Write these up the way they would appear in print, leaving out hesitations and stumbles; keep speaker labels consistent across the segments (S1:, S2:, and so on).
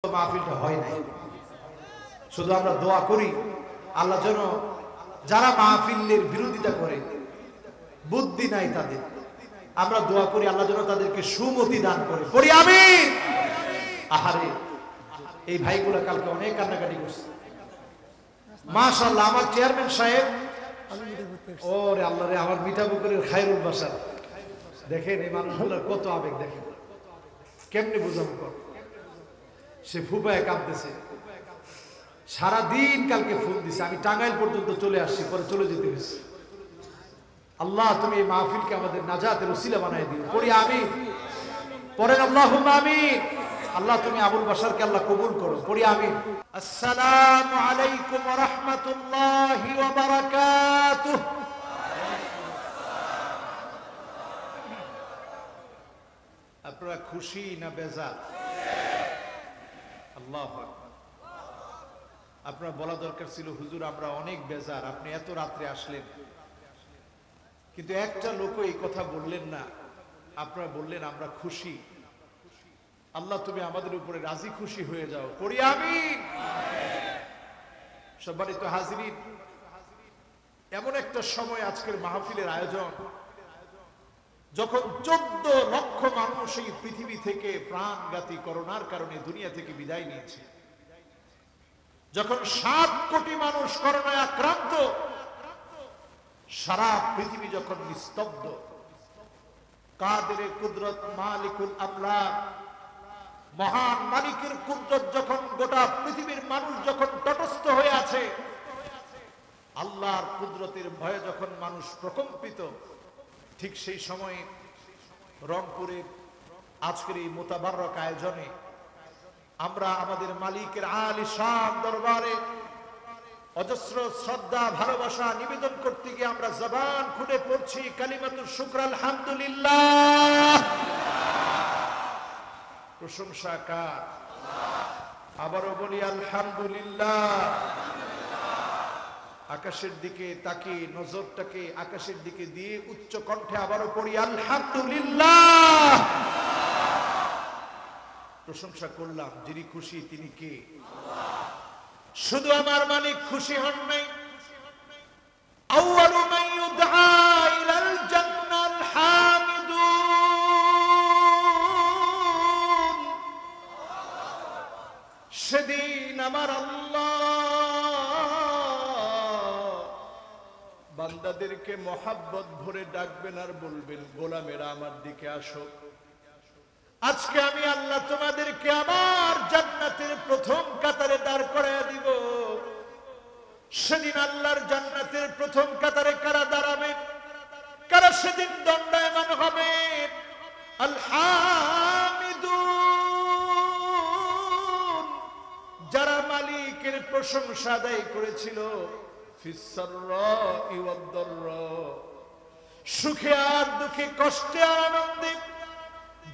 S1: মাহফিলটা হয় নাই। শুধু আমরা দোয়া করি আল্লাহ যেন যারা মাহফিলের বিরোধিতা করে, বুদ্ধি নাই তাদের, আমরা দোয়া করি আল্লাহ যেন তাদেরকে সুমতি দান করে। পড়ি আমিন। আহারে এই ভাইগুলা কালকে অনেক কান্নাকাটি করছে। মাশাআল্লাহ আমার চেয়ারম্যান সাহেব, ওরে আল্লাহ রে, আমার মিঠা বুকের খায়রুল বাসার, দেখেন এই মানুষগুলোর কত আবেগ, দেখেন কেমনি বুঝাবো কর। সে ফুপায় কাঁদতেছে, সারাদিন কালকে ফোন দিছে, আমি টাঙ্গাইল পর্যন্ত চলে আসছি, পরে চলে যেতে হয়েছে। আল্লাহ তুমি এই মাহফিলকে আমাদের নাজাতের ওসিলা বানাই দিও। পড়ি আমিন। পড়েন আল্লাহুম্মা আমিন। আল্লাহ তুমি আবুল বাশারকে আল্লাহ কবুল করো। পড়ি আমিন। আসসালামু আলাইকুম ওয়া রাহমাতুল্লাহি ওয়া বারাকাতুহু। আপনারা খুশি না বেজার? আল্লাহু আকবার। আপনার বলা দরকার ছিল হুজুর আমরা অনেক বেজার, আপনি এত রাত্রে আসলেন, কিন্তু একটা লোক এই কথা বললেন না। আপনারা বললেন আমরা খুশি। আল্লাহ তুমি আমাদের উপরে রাজি খুশি হয়ে যাও। পড়ি আমিন। সম্মানিত হাজিরিন, এমন একটা সময় আজকের মাহফিলের আয়োজন, যখন 14 লক্ষ মানুষ এই পৃথিবী থেকে প্রাণঘাতী করোনার কারণে দুনিয়া থেকে বিদায় নিয়েছে, যখন 7 কোটি মানুষ করোনায় আক্রান্ত, সারা পৃথিবী যখন নিস্তব্ধ, কাদের কুদরত মালিকুল আমলাক, মহান মালিকের কুদরত যখন গোটা পৃথিবীর মানুষ যখন তটস্থ হয়ে আছে, আল্লাহর কুদরতের ভয়ে যখন মানুষ প্রকম্পিত, ঠিক সেই সময়ে রংপুরের আজকের এই মোতাবাররক আয়োজনে আমরা আমাদের মালিকের আলিশান দরবারে অজস্র শ্রদ্ধা ভালোবাসা নিবেদন করতে গিয়ে আমরা জবান খুলে পড়ছি কালিমাতুশ শুকর আলহামদুলিল্লাহ। প্রশংসা কার? আবারও বলি আলহামদুলিল্লাহ। আকাশের দিকে তাকিয়ে নজরটাকে আকাশের দিকে দিয়ে উচ্চ কণ্ঠে আবারও পড়ি আলহামদুলিল্লাহ। প্রশংসা করলাম, যিনি খুশি তিনি কে? শুধু আমার মালিক খুশি হন নাই, আউয়ালু মান ইউদআ ইলাল জান্নাল হামিদুন। সেদিন আমার আল্লাহ বান্দাদেরকে মহাব্বত ভরে ডাকবেন আর বলবেন গোলামেরা আমার দিকে আসো। আজকে আমি আল্লাহ তোমাদেরকে আমার জান্নাতের প্রথম কাতারে দাঁড় করায় দিব। সেদিন আল্লাহর জান্নাতের প্রথম কাতারে কারা দাঁড়াবে? কারা সেদিন দণ্ডায়মান হবে? আল হামিদুন, যারা মালিকের প্রশংসা আদায় করেছিল, ফিস সাররাই ওয়াদ দাররা, সুখে আর দুঃখে, কষ্টে আর আনন্দে,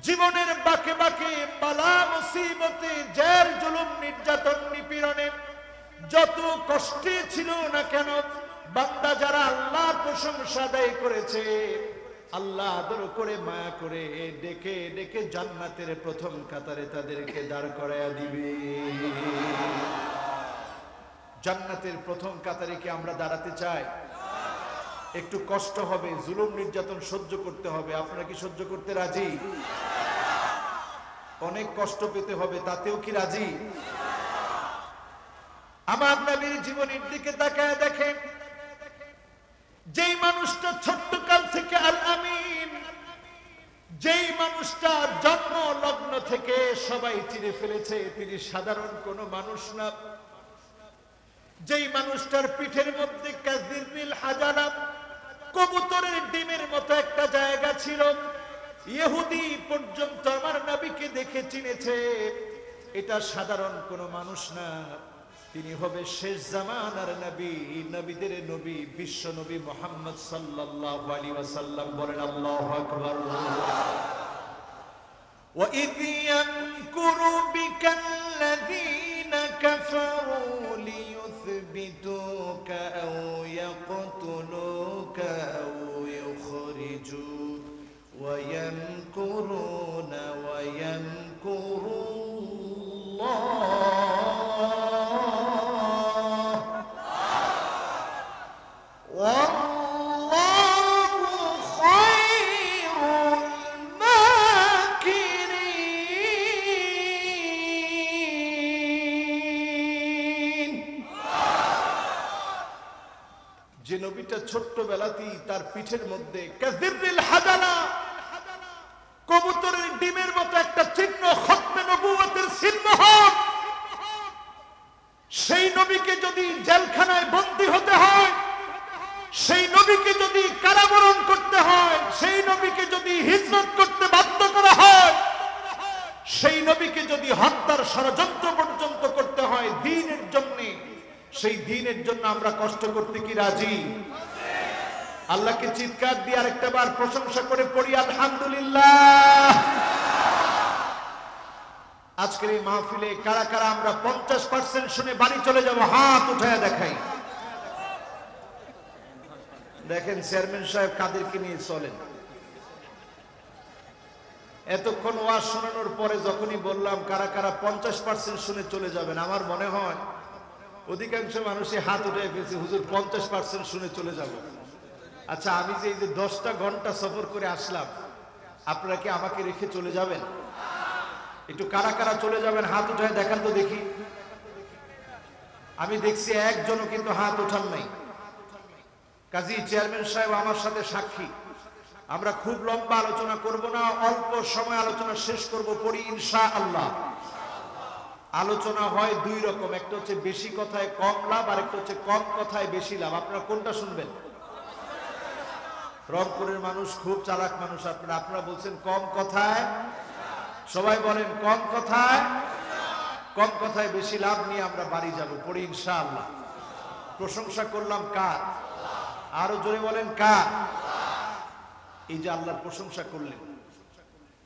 S1: জীবনের বাঁকে বাঁকে, বালা মুসিবতে, জেল জুলুম নির্যাতন নিপীড়নে, যত কষ্টে ছিল না কেন, বান্দা যারা আল্লাহর প্রশংসা আদায় করেছে, আল্লাহ আদর করে মায়া করে ডেকে ডেকে জান্নাতের প্রথম কাতারে তাদেরকে দাঁড় করায়া দিবে। জান্নাতের প্রথম কাতারে কি আমরা দাঁড়াতে চাই? একটু কষ্ট হবে, জুলুম নির্যাতন সহ্য করতে হবে। আপনারা কি সহ্য করতে রাজি? অনেক কষ্ট পেতে হবে, তাতেও কি রাজি? আমার নবীর জীবনের দিকে তাকায় দেখেন, যেই মানুষটা ছোট্টকাল থেকে আল আমিন, যেই মানুষটা জন্ম লগ্ন থেকে সবাই চিনে ফেলেছে তিনি সাধারণ কোনো মানুষ না, যেই মানুষটার পিঠের মধ্যে কাযিরনিল হাজারা, কবুতরের ডিমের মতো একটা জায়গা ছিল, ইহুদি পর্যন্ত আমার নবীকে দেখে চিনেছে, এটা সাধারণ কোনো মানুষ না, তিনি হবে শেষ জামানার নবী, নবীদের নবী, বিশ্ব নবী মুহাম্মদ সাল্লাল্লাহু আলাইহি ওয়াসাল্লাম। বলেন আল্লাহু আকবার। ওয়া ইয ইয়ামকুরু বিকাল্লাযীনা কাফারু লিয়ুথবিতুকা আও ইয়াকতুলুকা আও ইউখরিজুক ওয়া ইয়ামকুরুনা ওয়া ইয়ামকুরুল্লাহ যে নবীটা ছোট্টবেলাতেই তার পিঠের মধ্যে কাযিররিল হাজানা কবুতরের ডিমের মতো একটা চিহ্ন খতমে নবুয়তের চিহ্ন হোক, সেই নবীকে যদি জেলখানায় বন্দী হতে হয়, সেই নবীকে যদি কারাবরণ করতে হয়, সেই নবীকে যদি হিজরত করতে বাধ্য করা হয়, সেই নবীকে যদি হত্যার ষড়যন্ত্র পর্যন্ত করতে হয় দ্বীনের জন্য, সেই দ্বীনের জন্য আমরা কষ্ট করতে কি রাজি? আল্লাহকে চিৎকার দিয়ে আরেকটা বার প্রশংসা করে পড়ি আলহামদুলিল্লাহ। আজকের এই মাহফিলে কারা কারা আমরা 50% শুনে বাড়ি চলে যাব? হাত উঠায় দেখাই। দেখেন চেয়ারম্যান সাহেব কাদেরকে নিয়ে চলেন। এতক্ষণ ওয়াজ শোনানোর পরে যখনই বললাম কারা কারা 50% শুনে চলে যাবেন, আমার মনে হয় অধিকাংশ মানুষই হাত উঠে ফেলছে, হুজুর 50% শুনে চলে যাব। আচ্ছা, আমি যে এই যে 10টা ঘন্টা সফর করে আসলাম, আপনারা কি আমাকে রেখে চলে যাবেন? একটু কারা কারা চলে যাবেন হাত উঠায় দেখান তো দেখি। আমি দেখছি একজনও কিন্তু হাত উঠান নাই। কাজী চেয়ারম্যান সাহেব আমার সাথে সাক্ষী। আমরা খুব লম্বা আলোচনা করব না, অল্প সময় আলোচনা শেষ করব, পড়ি ইনশাআল্লাহ। আলোচনা হয় দুই রকম, একটা হচ্ছে বেশি কথায় কম লাভ, আর একটা হচ্ছে কম কথায় বেশি লাভ। আপনারা কোনটা শুনবেন? রংপুরের মানুষ খুব চালাক মানুষ, আপনারা বলছেন কম কথায়, সবাই বলেন কম কথায়, কম কথায় বেশি লাভ নিয়ে আমরা বাড়ি যাব, পড়ি ইনশাআল্লাহ। প্রশংসা করলাম কার? আরো জোরে বলেন কার? এই যে আল্লাহর প্রশংসা করলেন।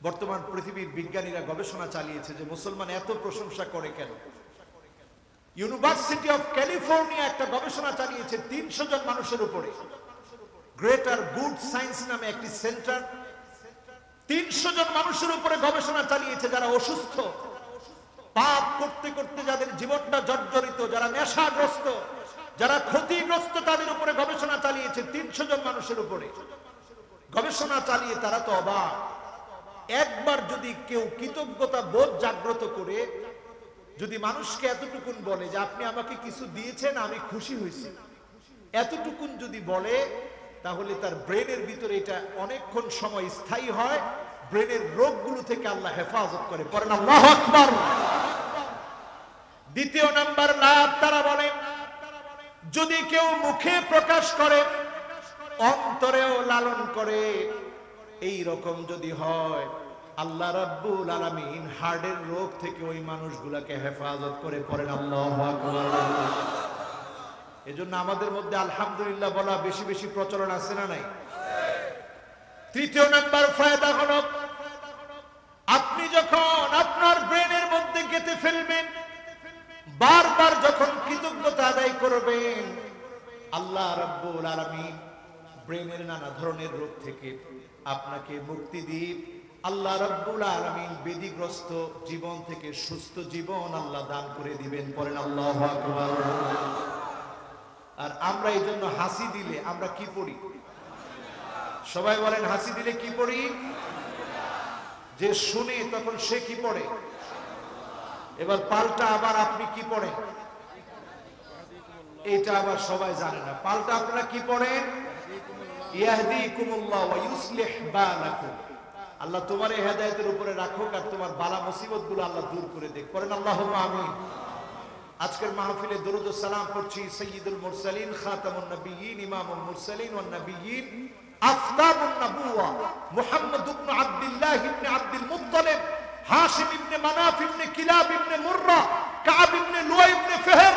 S1: বর্তমান পৃথিবীর বিজ্ঞানীরা গবেষণা চালিয়েছে যে মুসলমান এত প্রশংসা করে কেন। ইউনিভার্সিটি অফ ক্যালিফোর্নিয়া একটা গবেষণা চালিয়েছে 300 জন মানুষের উপরে। গ্রেটার গুড সায়েন্স নামে একটি সেন্টার 300 জন মানুষের উপরে গবেষণা চালিয়েছে, যারা অসুস্থ, পাপ করতে করতে যাদের জীবনটা জর্জরিত, যারা নেশাগ্রস্ত, যারা ক্ষতিগ্রস্ত, তাদের উপরে গবেষণা চালিয়েছে 300 জন মানুষের উপরে। গবেষণা চালিয়ে তারা তো অবাক। একবার যদি কেউ কৃতজ্ঞতা বোধ জাগ্রত করে যদি মানুষকে এতটুকুন বলে যে আপনি আমাকে কিছু দিয়েছেন, আমি খুশি হয়েছি, এতটুকুন যদি বলে, তাহলে তার ব্রেনের ভিতরে এটা অনেকক্ষণ সময় স্থায়ী হয়, ব্রেনের রোগগুলো থেকে আল্লাহ হেফাজত করে। পড়েন আল্লাহু আকবার। দ্বিতীয় নাম্বার লাভ তারা বলেন, যদি কেউ মুখে প্রকাশ করে, অন্তরেও লালন করে, এই রকম যদি হয়, আল্লাহ রাব্বুল আলামিন হার্টের রোগ থেকে ওই মানুষগুলোকে হেফাজত করে। পড়েন আল্লাহু আকবার। এজন্য আমাদের মধ্যে আলহামদুলিল্লাহ বলা বেশি বেশি প্রচলন আছে না নাই? তৃতীয় নাম্বার ফায়দা হলো, আপনি যখন আপনার ব্রেনের মধ্যে গেঁথে ফেলবেন, বারবার যখন কৃতজ্ঞতা আদায় করবেন, আল্লাহ রাব্বুল আলামিন ব্রেনের নানা ধরনের রোগ থেকে আপনাকে মুক্তি দিন। আল্লাহ রাব্বুল আলামিন বেদিগ্রস্ত জীবন থেকে সুস্থ জীবন আল্লাহ দান করে দিবেন। পড়েন আল্লাহু আকবার। আর আমরা এই জন্য হাসি দিলে আমরা কি পড়ি? সবাই বলেন হাসি দিলে কি পড়ি? যে শুনে তখন সে কি পড়ে? এবার পাল্টা আবার আপনি কি পড়েন? এটা আবার সবাই জানে না। পাল্টা আপনারা কি পড়েন? ইয়াহদিকুমুল্লাহ ওয়া ইউসলিহ বালাকুম। আল্লাহ তোমার এই হেদায়েতের উপরে রাখুক আর তোমার বালা মুসিবতগুলো আল্লাহ দূর করে দেখ। পড়েন আল্লাহুম্মা আমিন। আজকের মাহফিলে দরুদ ও সালাম পড়ছি সাইয়্যিদুল মুরসালিন, খাতামুন নবিয়্যিন, ইমামুল মুরসালিন ওয়ান নবিয়্যিন, আফতাবুন নবুওয়া, মুহাম্মদ ইবনে আব্দুল্লাহ ইবনে আব্দুল মুত্তালিব, হাশিম ইবনে মানাফ ইবনে কিলাব ইবনে মুররা, কাব ইবনে লুয়াই ইবনে ফিহর,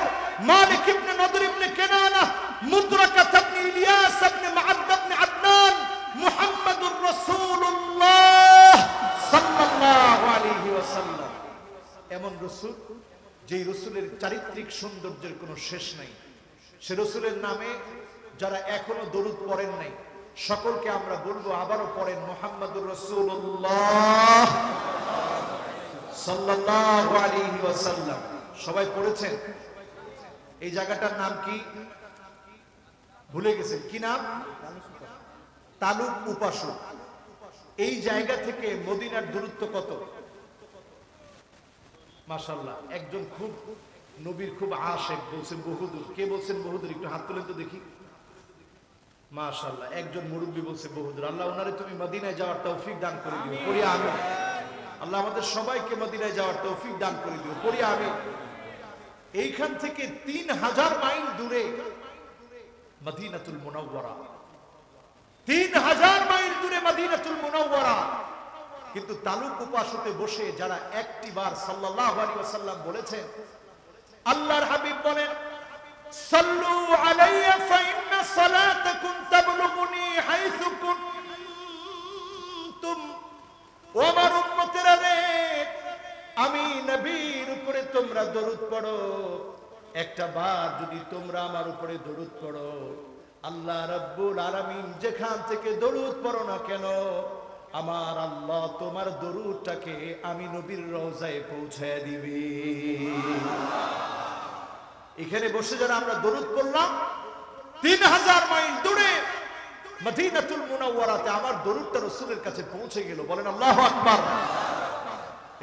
S1: মালিক ইবনে নদর ইবনে কিনানা, মুদরাকাত ইবনে ইলিয়াস ইবনে মাআদ ইবনে আদনান, মুহাম্মাদুর রাসূলুল্লাহ সাল্লাল্লাহু আলাইহি ওয়াসাল্লাম। এমন রাসূল যেই রাসূলের চারিত্রিক সৌন্দর্যের কোনো শেষ নাই। সে রাসূলের নামে যারা এখনো দরুদ পড়েন নাই, সকলকে আমরা বলবো আবারও পড়েন মুহাম্মাদুর রাসূলুল্লাহ সাল্লাল্লাহু আলাইহি ওয়াসাল্লাম। সবাই পড়েছেন? এই জায়গাটার নাম কি ভুলে গেছেন? কি নাম? তালুক উপাসক। এই জায়গা থেকে মদিনার দূরত্ব কত? মাশাআল্লাহ। একজন খুব নবীর খুব আশিক বলছেন বহুদূর। কে বলছেন বহুদূর? একটু হাত তুলেন তো দেখি। মাশাআল্লাহ, একজন মুরব্বী বলছে বহুদূর, আল্লাহ ওনারে তুমি মদিনায় যাওয়ার তৌফিক দান করে দিও, পড়ি আমিন। আল্লাহ আমাদের সবাইকে মদিনায় যাওয়ার তৌফিক দান করে দিও, পড়ি আমিন। এইখান থেকে 3000 মাইল দূরে মদিনাতুল মুনাওয়ারা, 3000 মাইল দূরে মদিনাতুল মুনাওয়ারা। কিন্তু তালুক উপাসতে বসে যারা একটি বার সাল্লাল্লাহু আলাইহি ওয়াসাল্লাম বলেছেন, আল্লাহর হাবিব বলেন, সাল্লু আলাইয়া ফাইন্না সালাতাকুম তাবলুগুনি হাইসু কুনতুম। ও আমার উম্মতেরা রে, আমি নবীর উপরে তোমরা দরুদ পড়ো। একটা বার যদি তোমরা আমার উপরে দরুদ পড়ো, আল্লাহ রাব্বুল আলামিন যেখান থেকে দরুদ পড়ো না কেন, আমার আল্লাহ তোমার দরুদটাকে আমি নবীর রওজায় পৌঁছায় দিবে। এখানে বসে যারা আমরা দরুদ পড়লাম, 3000 মাইল দূরে মদিনাতুল মুনাওয়ারাতে আমার দরুদটা রাসূলের কাছে পৌঁছে গেল। বলেন আল্লাহু আকবার।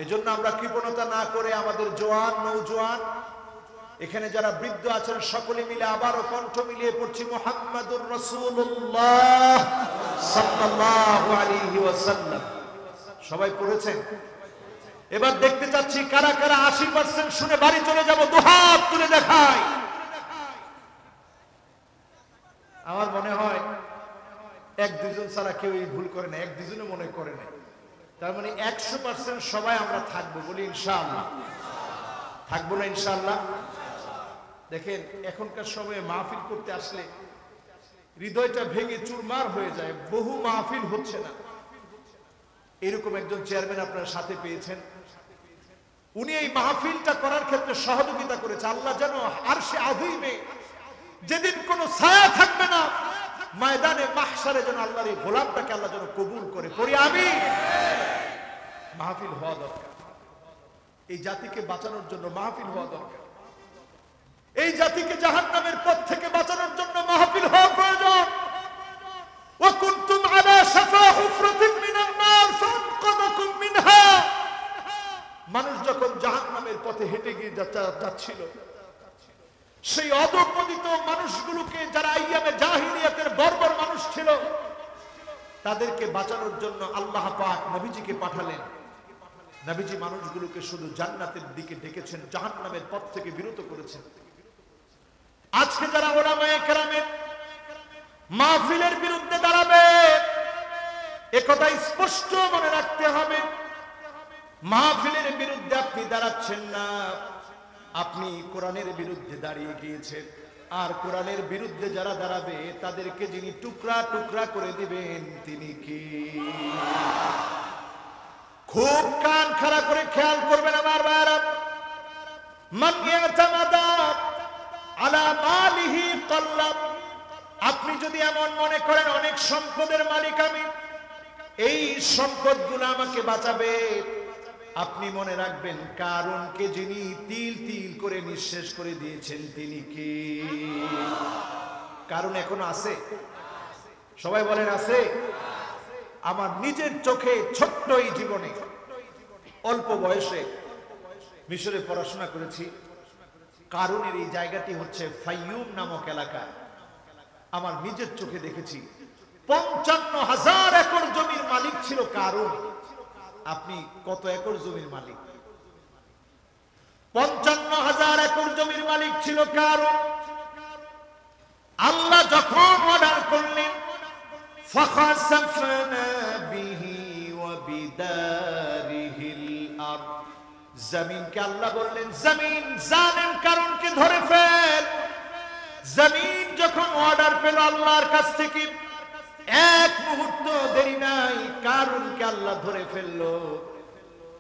S1: এজন্য আমরা কৃপণতা না করে আমাদের জওয়ান নওজোয়ান, এখানে যারা বৃদ্ধ আছেন, সকলে মিলে আবারও কণ্ঠ মিলিয়ে পড়ছি মুহাম্মাদুর রাসূলুল্লাহ সাল্লাল্লাহু আলাইহি ওয়াসাল্লাম। সবাই পড়েছেন? এবার দেখতে চাচ্ছি কারা কারা 80% শুনে বাড়ি চলে যাব, দুহাত তুলে দেখাই। আমার মনে হয় এক দুজন ছাড়া কেউ এই ভুল করে না, এক দুজনে মনে করে না। তার মানে 100% সবাই আমরা থাকবো, বলি ইনশাআল্লাহ। থাকবো না ইনশাআল্লাহ? দেখেন এখনকার সময়ে মাহফিল করতে আসলে হৃদয়টা ভেঙে চুরমার হয়ে যায়, বহু মাহফিল হচ্ছে না। এরকম একজন চেয়ারম্যান আপনার সাথে পেয়েছেন, উনি এই মাহফিলটা করার ক্ষেত্রে সহযোগিতা করেছে। আল্লাহ যেন আরশে আযীমে যেদিন কোনো ছায়া থাকবে না, ময়দানে মাহশারে যেন আল্লাহর এই গোলামটাকে আল্লাহ যেন কবুল করে, পড়ি আমিন। মাহফিল হওয়া দরকার, এই জাতিকে বাঁচানোর জন্য মাহফিল হওয়া দরকার। এই জাতিকে জাহান্নামের পথ থেকে বাঁচানোর জন্য মাহফিল হওয়া প্রয়োজন। ওয়া কুনতুম আলা শাফা হুফরাতিন মিনান নার ফানকাযাকুম মিনহা। মানুষ যখন জাহান্নামের পথে হেঁটে গিয়ে যাচ্ছিল, সেই অধঃপতিত মানুষগুলোকে, যারা আইয়ামে জাহিলিয়াতের বর্বর মানুষ ছিল, তাদেরকে বাঁচানোর জন্য আল্লাহ পাক নবীজিকে পাঠালেন। নবীজি মানুষগুলোকে শুধু জান্নাতের দিকে ডেকেছেন, জাহান্নামের পথ থেকে বিরত করেছেন। আজকে যারা উলামায়ে কেরামের মাহফিলের বিরুদ্ধে দাঁড়াবে, একথা স্পষ্ট মনে রাখতে হবে। মাহফিলের বিরুদ্ধে আপনি দাঁড়াচ্ছেন না, আপনি কোরআনের বিরুদ্ধে দাঁড়িয়ে গিয়েছেন। আর কোরআনের বিরুদ্ধে যারা দাঁড়াবে, তাদেরকে যিনি টুকরা টুকরা করে দিবেন তিনি কি? খুব কান খাড়া করে খেয়াল করবেন আমার ভাইরা। মান ইয়াতামাদা আলা মালিহি কাল্লাব। আপনি যদি এমন মনে করেন অনেক সম্পদের মালিক আমি, এই সম্পদগুলো আমাকে বাঁচাবে, আপনি মনে রাখবেন কারুনকে যিনি তিল তিল করে নিঃশেষ করে দিয়েছেন তিনি কি? কারণ এখন আছে? সবাই বলেন আছে? আমার নিজের চোখে ছোট্ট এই জীবনে, অল্প বয়সে মিশরে পড়াশোনা করেছি। কারুনের এই জায়গাটি হচ্ছে ফাইয়ুম নামক এলাকা। আমার নিজের চোখে দেখেছি 55,000 একর জমির মালিক ছিল কারুন। আপনি কত একর জমির মালিক? 55,000 একর জমির মালিক ছিল কারুন। আল্লাহ যখন অর্ডার করলেন, ফাখাসাফনা বিহি ওয়া বিদারিহিল আরদ, জমিনকে আল্লাহ বললেন, জমিন জালেম কারুনকে ধরে ফেল। জমিন যখন অর্ডার পেল আল্লাহর কাছ থেকে, এক মুহূর্ত দেরি নাই, কারুনকে আল্লাহ ধরে ফেললো।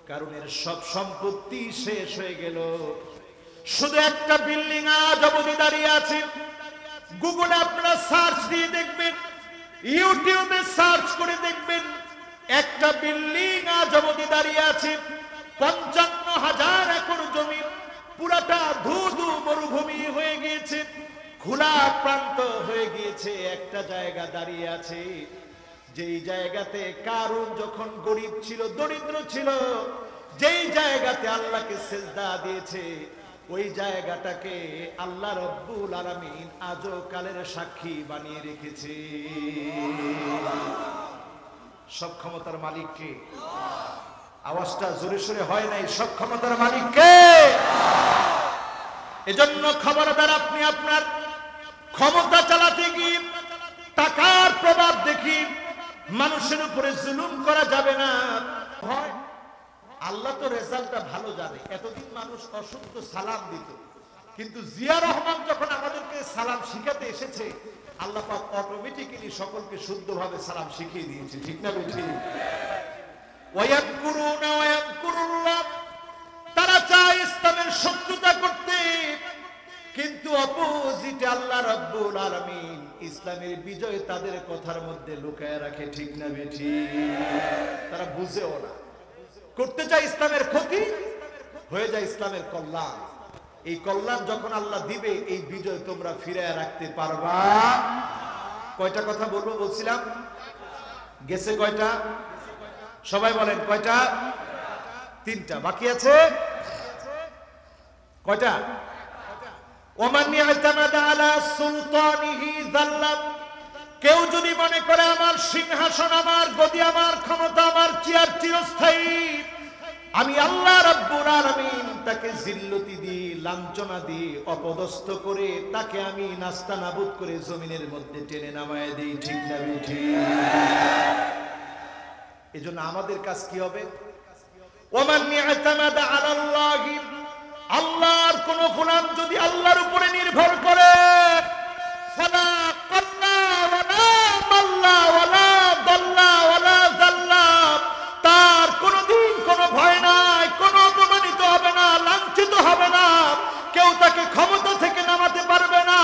S1: কারুনের সব সম্পত্তি শেষ হয়ে গেল, শুধু একটা বিল্ডিং আজ অবধি দাঁড়িয়ে আছে। গুগলে আপনারা সার্চ দিয়ে দেখবেন, ইউটিউবে সার্চ করে দেখবেন, একটা বিল্ডিং আজ অবধি দাঁড়িয়ে আছে। 55,000 একর জমি পুরাটা ধুধু মরুভূমি হয়ে গিয়েছে, খোলা প্রান্ত হয়ে গিয়েছে। একটা জায়গা দাঁড়িয়ে আছে, যেই জায়গাতে কারুন যখন গরিব ছিল, দরিদ্র ছিল, যেই জায়গাতে আল্লাহকে সেজদা দিয়েছে, ওই জায়গাটাকে আল্লাহ রব্বুল আলামিন আজও কালের সাক্ষী বানিয়ে রেখেছে। সব ক্ষমতার মালিক কে? আওয়াজটা জোরে সোরে হয় নাই। সব ক্ষমতার মালিক কে? এজন্য খবরদার, আপনি আপনার ক্ষমতা চালাতে গিয়ে টাকার প্রভাব দেখি মানুষের উপরে জুলুম করা যাবে না। হয় আল্লাহ তো রেজাল্টটা ভালো জানে। এতদিন মানুষ অশুদ্ধ সালাম দিত, কিন্তু জিয়া রহমান যখন আমাদেরকে সালাম শিখাতে এসেছে, আল্লাহ পাক অটোমেটিক্যালি সকলকে শুদ্ধভাবে সালাম শিখিয়ে দিয়েছে। ঠিক না বেঠি? ওয়ায়াকুরুনা ওয়ায়াকুরুল্লাহ, তারা চায় ইসলামের শত্রুতা করতে, কিন্তু অপোজিটে আল্লাহ রাব্বুল আলামিন ইসলামের বিজয় তাদের কথার মধ্যে লুকায় রাখে। ঠিক না বেঠি? তারা বুঝেও না, করতে চায় ইসলামের ক্ষতি, হয়ে যায় ইসলামের কল্যাণ। এই কল্যাণ যখন আল্লাহ দিবে, এই বিজয় তোমরা ফিরায় রাখতে পারবা। কয়টা কথা বলবো বলছিলাম, গেছে কয়টা? সবাই বলেন কয়টা? তিনটা বাকি আছে। কয়টা? ওমান ইয়াতামাদা আলা সুলতানিহি যাল্লা, কেউ যদি মনে করে আমার সিংহাসন, আমার গদি, আমার ক্ষমতা, আমার চেয়ার চিরস্থায়ী, আমি আল্লাহ রাব্বুল আলামিন তাকে জিল্লতি দিয়ে, লাঞ্ছনা দিয়ে, অপদস্থ করে তাকে আমি নাস্তানাবুদ করে জমিনের মধ্যে টেনে নামায় দিই। ঠিক না বেঠি? এজন্য আমাদের কাজ কি হবে? ওমান ইয়াতামাদা আলাল্লাহি, আল্লাহর কোন গোলাম যদি আল্লাহর উপরে নির্ভর করে, ফালা কাল্লা ওয়ালা মাল্লা ওয়ালা দাল্লা ওয়ালা যাল্লা, তার কোনদিন কোনো ভয় নাই, কোনো অপমানিত হবে না, লাঞ্ছিত হবে না, কেউ তাকে ক্ষমতা থেকে নামাতে পারবে না।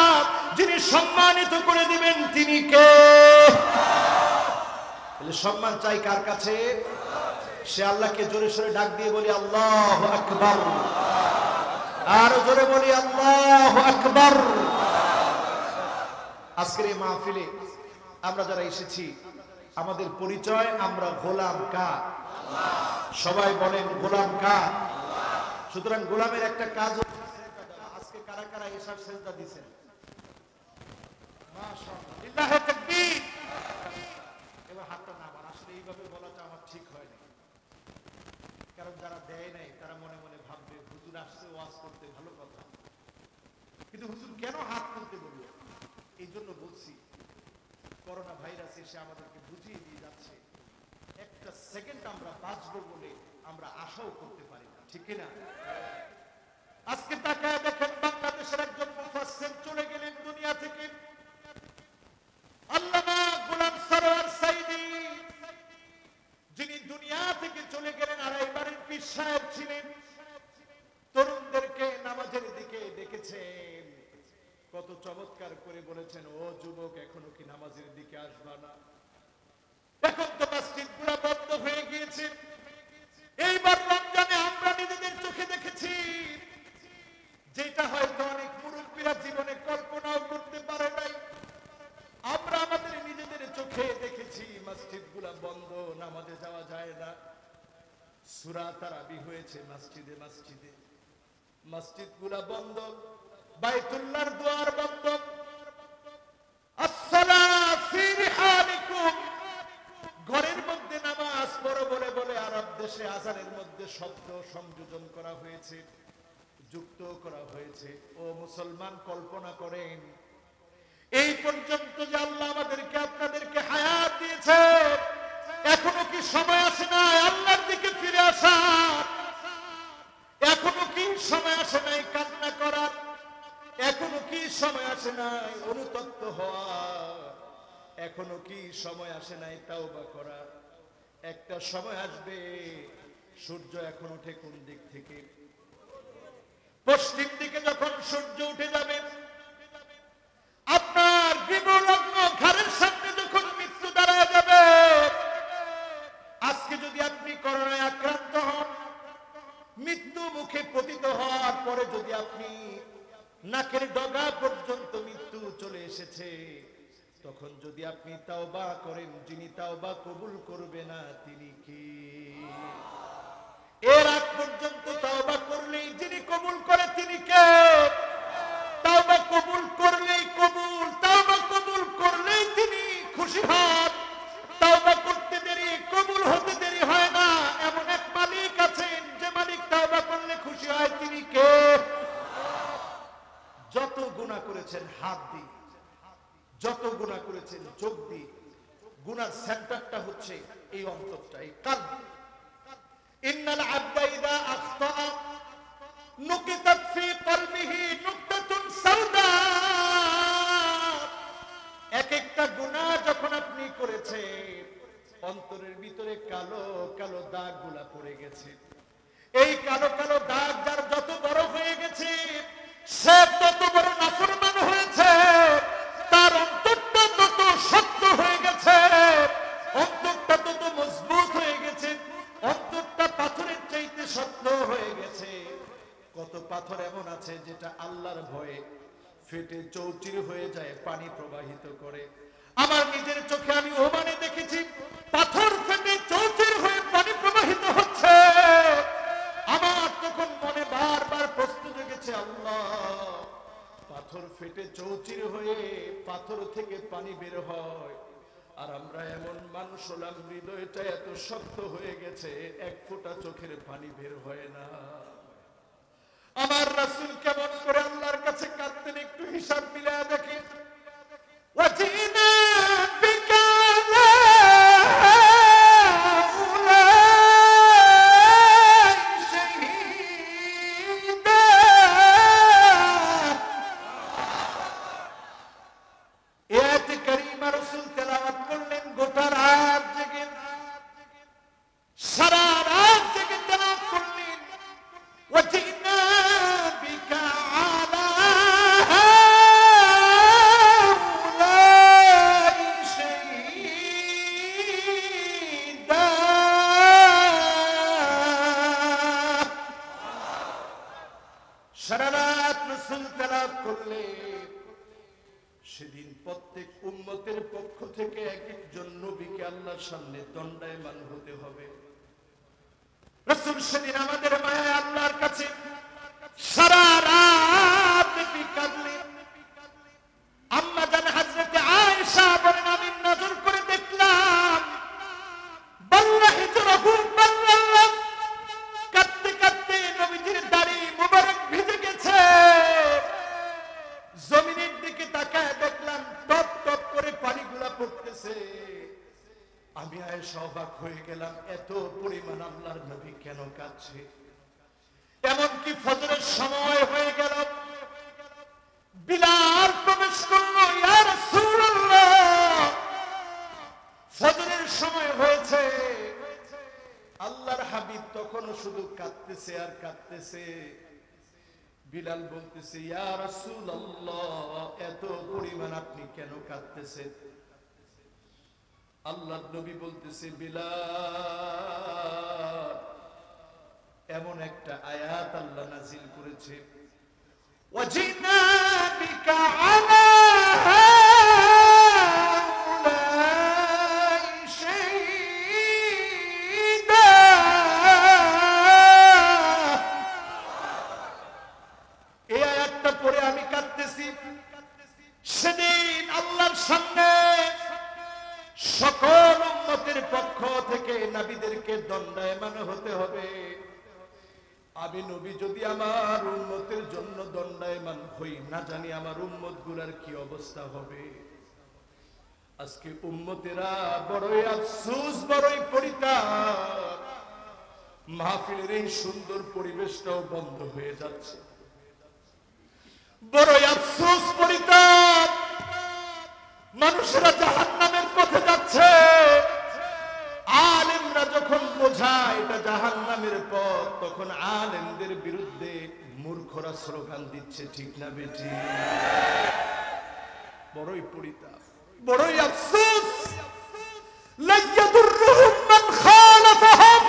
S1: যিনি সম্মানিত করে দিবেন তিনি কে? সম্মান চাই কার কাছে? সে আল্লাহকে জোরে সোরে ডাক দিয়ে বলি আল্লাহু আকবার, আর জোরে বলি আল্লাহু আকবার। আজকের এই মাহফিলে আমরা যারা এসেছি, আমাদের পরিচয়, আমরা গোলাম কার? সবাই বলেন গোলাম কার? সুতরাং গোলামের একটা কাজ, আজকে কারা কারা এসার সেজদা দিবেন? মাশাআল্লাহ, লিল্লাহি তাকবীর। এবার হাতটা নামান। আসলে এইভাবে বলাটা আমার ঠিক হয়নি, কারণ যারা দেয় নাই তারা মনে মনে ভাববে হুজুর আসছে ওয়াজ করতে, ভালো কথা, কিন্তু হুজুর কেন হাত তুলতে বলল? এই জন্য বলছি, করোনা ভাইরাস এসে আমাদেরকে বুঝিয়ে দিয়ে যাচ্ছে, একটা সেকেন্ড আমরা বাঁচবো বলে আমরা আশাও করতে পারি না। ঠিক কিনা? আজকে তাকায় দেখেন, বাংলাদেশের একজন মুফাসসির চলে গেলেন দুনিয়া থেকে, আল্লামা গোলাম সরওয়ার সাইদি, যিনি দুনিয়া থেকে চলে গেলেন। আর এইবারের পীর সাহেব ছিলেন, তরুণদেরকে নামাজের দিকে ডেকেছেন, কত চমৎকার করে বলেছেন, ও যুবক, এখনো কি নামাজের দিকে আসবা না? এখন তো মসজিদগুলো বন্ধ হয়ে গিয়েছে। এইবার রমজানে আমরা নিজেদের চোখে দেখেছি, যেটা হয়তো অনেক মুরব্বীরা জীবনে কল্পনাও করতে পারে নাই। আমরা আমাদের নিজেদের চোখে দেখেছি মসজিদগুলো বন্ধ, নামাজে যাওয়া যায় না। সূরা তারাবি হয়েছে মসজিদে মসজিদে, মসজিদগুলো বন্ধ, বাইতুল্লাহর দুয়ার বন্ধ। আসসালাতু ফি রিহালিকুম, ঘরের মধ্যে নামাজ পড়ো বলে বলে আরব দেশে আযানের মধ্যে শব্দ সংযোজন করা হয়েছে, যুক্ত করা হয়েছে। ও মুসলমান, কল্পনা করেন এই পর্যন্ত যে আল্লাহ আমাদেরকে, আপনাদেরকে হায়াত দিয়েছে, এখনো কি সময় আসে নাই আল্লাহর দিকে ফিরে আসার? এখনো কি সময় আসে নাই কান্না করার? এখনো কি সময় আসে নাই অনুতপ্ত হওয়ার? এখনো কি সময় আসে নাই তাওবা করার? একটা সময় আসবে, সূর্য এখন ওঠে কোন দিক থেকে? পশ্চিম দিকে যখন সূর্য উঠে যাবে, আপনার বিবলগ্ন ঘরের সামনে যখন মৃত্যু দাঁড়ায় যাবে, আজকে যদি আপনি করোনায় আক্রান্ত হন, মৃত্যু মুখে পতিত হওয়ার পরে যদি আপনি নাকের ডগা পর্যন্ত মৃত্যু চলে এসেছে, তখন যদি আপনি তাওবা করেন, যিনি তাওবা কবুল করবে না তিনি কি? এর আগ পর্যন্ত তাওবা করলেই যিনি কবুল করে তিনি কে? গুনাহ করেছেন হাত দিয়ে, যত গুনাহ করেছেন চোখ দিয়ে, গুনার সেন্টারটা হচ্ছে এই অন্তরটা, এই কলব। ইন্নাল আবদা ইযা আখতা নুকিতাত ফি কলবিহি নুকতাতুন সাউদা। এক একটা গুনাহ যখন আপনি করেছেন, অন্তরের ভিতরে কালো কালো দাগগুলা পড়ে গেছে। এই কালো কালো দাগ যার যত বড় হয়ে গেছে, সে তত বড় নাফরমান হয়েছে, তার অন্তরটা তত শক্ত হয়ে গেছে, অন্তরটা তত মজবুত হয়ে গেছে, অন্তরটা পাথরের চাইতে শক্ত হয়ে গেছে। কত পাথর এমন আছে যেটা আল্লাহর ভয়ে ফেটে চৌচির হয়ে যায়, পানি প্রবাহিত করে। আমার নিজের চোখে আমি ওমানে দেখেছি, পাথর ফেটে চৌচির হয়ে পানি প্রবাহিত হচ্ছে। আমার তখন মনে বারবার প্রশ্ন জেগেছে, আল্লাহ, পাথর ফেটে চৌচির হয়ে পাথর থেকে পানি বের হয়, আর আমরা এমন মানুষ হলাম হৃদয়টা এত শক্ত হয়ে গেছে, এক ফোঁটা চোখের পানি বের হয় না। আমার রাসূল কেমন করে আল্লাহর কাছে কাঁদতেন, একটু হিসাব মিলায়া দেখেন। ওয়াজিনা বিকা সেদিন প্রত্যেক উম্মতের পক্ষ থেকে এক একজন নবীকে আল্লাহর সামনে দণ্ডায়মান হতে হবে। রাসূল সেদিন আমাদের মায়ায় আল্লাহর কাছে সারা রাত কাঁদলেন। আম্মা জান হযরতে আয়েশা বলেন, আমি নজর করে দেখলাম বাল্লাহি তুরাহু বাল্লাল্লাহ, কাঁদতে কাঁদতে নবীজির দাড়ি মুবারক ভিজে গেছে। জমিনের দিকে তাকায় দেখলাম টপ টপ করে পানিগুলা পড়তেছে। আমি আয়েশা অবাক হয়ে গেলাম, এত পরিমাণ আল্লাহর নবী কেন কাঁদছে? এমনকি ফজরের সময় হয়ে গেল, বিলাল প্রবেশ করলো, ইয়া রাসূলুল্লাহ, ফজরের সময় হয়েছে। আল্লাহর হাবিব তখনও শুধু কাঁদতেছে আর কাঁদতেছে। বিলাল বলতেছে, ইয়া রাসূলুল্লাহ, এত পরিমাণ আপনি কেন কাঁদতেছেন? আল্লাহর নবী বলতেছে, বিলাল, এমন একটা আয়াত আল্লাহ নাযিল করেছে, ওয়াজিনা বিকা আলা হাউলাই শাহীদা। এই আয়াতটা পড়ে আমি কাঁদতেছি। সেদিন আল্লাহর সামনে সকল উম্মতের পক্ষ থেকে নবীদেরকে দণ্ডায়মান হতে হবে। আমি নবী যদি আমার উম্মতের জন্য দণ্ডায়মান হই, না জানি আমার উম্মত গুলার কি অবস্থা হবে। আজকে উম্মতেরা বড়ই আফসোস, বড়ই পরিতাপ, মাহফিলের এই সুন্দর পরিবেশটাও বন্ধ হয়ে যাচ্ছে। বড়ই আফসোস, পরিতাপ, মানুষেরা জাহান্নামের পথে যাচ্ছে। আলেমরা যখন বোঝায় এটা জাহান্নামের পথ, তখন আলেমদের বিরুদ্ধে মূর্খরা স্লোগান দিচ্ছে, ঠিক না বেটি? বড়ই পরিতাপ, বড়ই আফসোস। লা ইয়াদুররুহুম মান খালাফাহুম।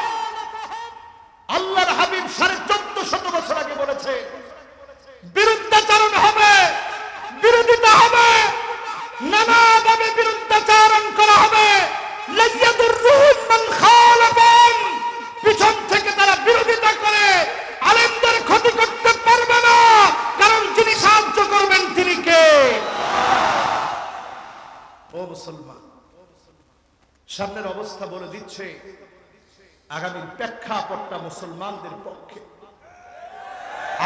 S1: আল্লাহর হাবিব 1450 বছর আগে বলেছে, বিরুদ্ধাচরণ হবে, বিরোধিতা হবে, নানাভাবে বিরুদ্ধাচরণ করা হবে। লা ইয়াদুররুহুম মান খালাফাহুম। পিছন থেকে তারা বিরোধিতা করে আলেমদের ক্ষতি করতে পারবে না, কারণ যিনি সাহায্য করবেন তিনি কে? ও মুসলমান, সামনের অবস্থা বলে দিচ্ছে আগামীর প্রেক্ষাপটটা মুসলমানদের পক্ষে,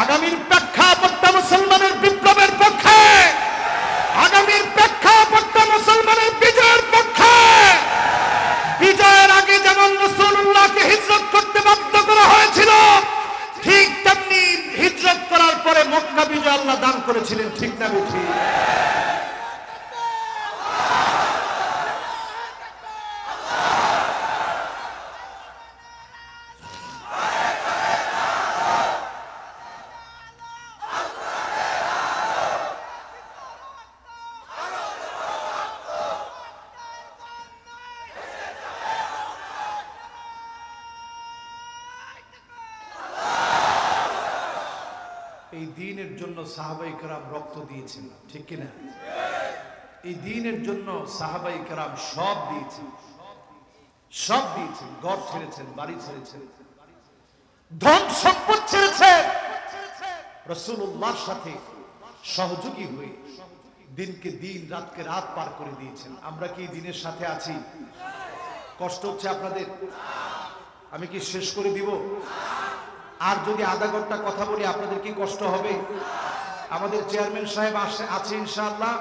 S1: আগামীর প্রেক্ষাপটটা মুসলমানের বিপ্লবের পক্ষে। তেমনি হিজরত করার পরে মক্কা বিজয় আল্লাহ দান করেছিলেন, ঠিক না বেঠিক? এই দ্বীনের জন্য সাহাবায়ে কেরাম রক্ত দিয়েছেন, ঠিক কি না? এই দ্বীনের জন্য সাহাবায়ে কেরাম সব দিয়েছেন, সব দিয়েছেন। ঘর ছেড়েছেন, বাড়ি ছেড়েছেন, ধন সম্পদ ছেড়েছেন, রাসূলুল্লাহর সাথে সহযোগী হয়ে দিনকে দিন, রাতকে রাত পার করে দিয়েছেন। আমরা কি দিনের সাথে আছি? কষ্ট হচ্ছে আপনাদের? আমি কি শেষ করে দিব? আর যদি আধা ঘন্টা কথা বলি আপনাদের কি কষ্ট হবে? আমাদের চেয়ারম্যান সাহেব আছে ইনশাআল্লাহ।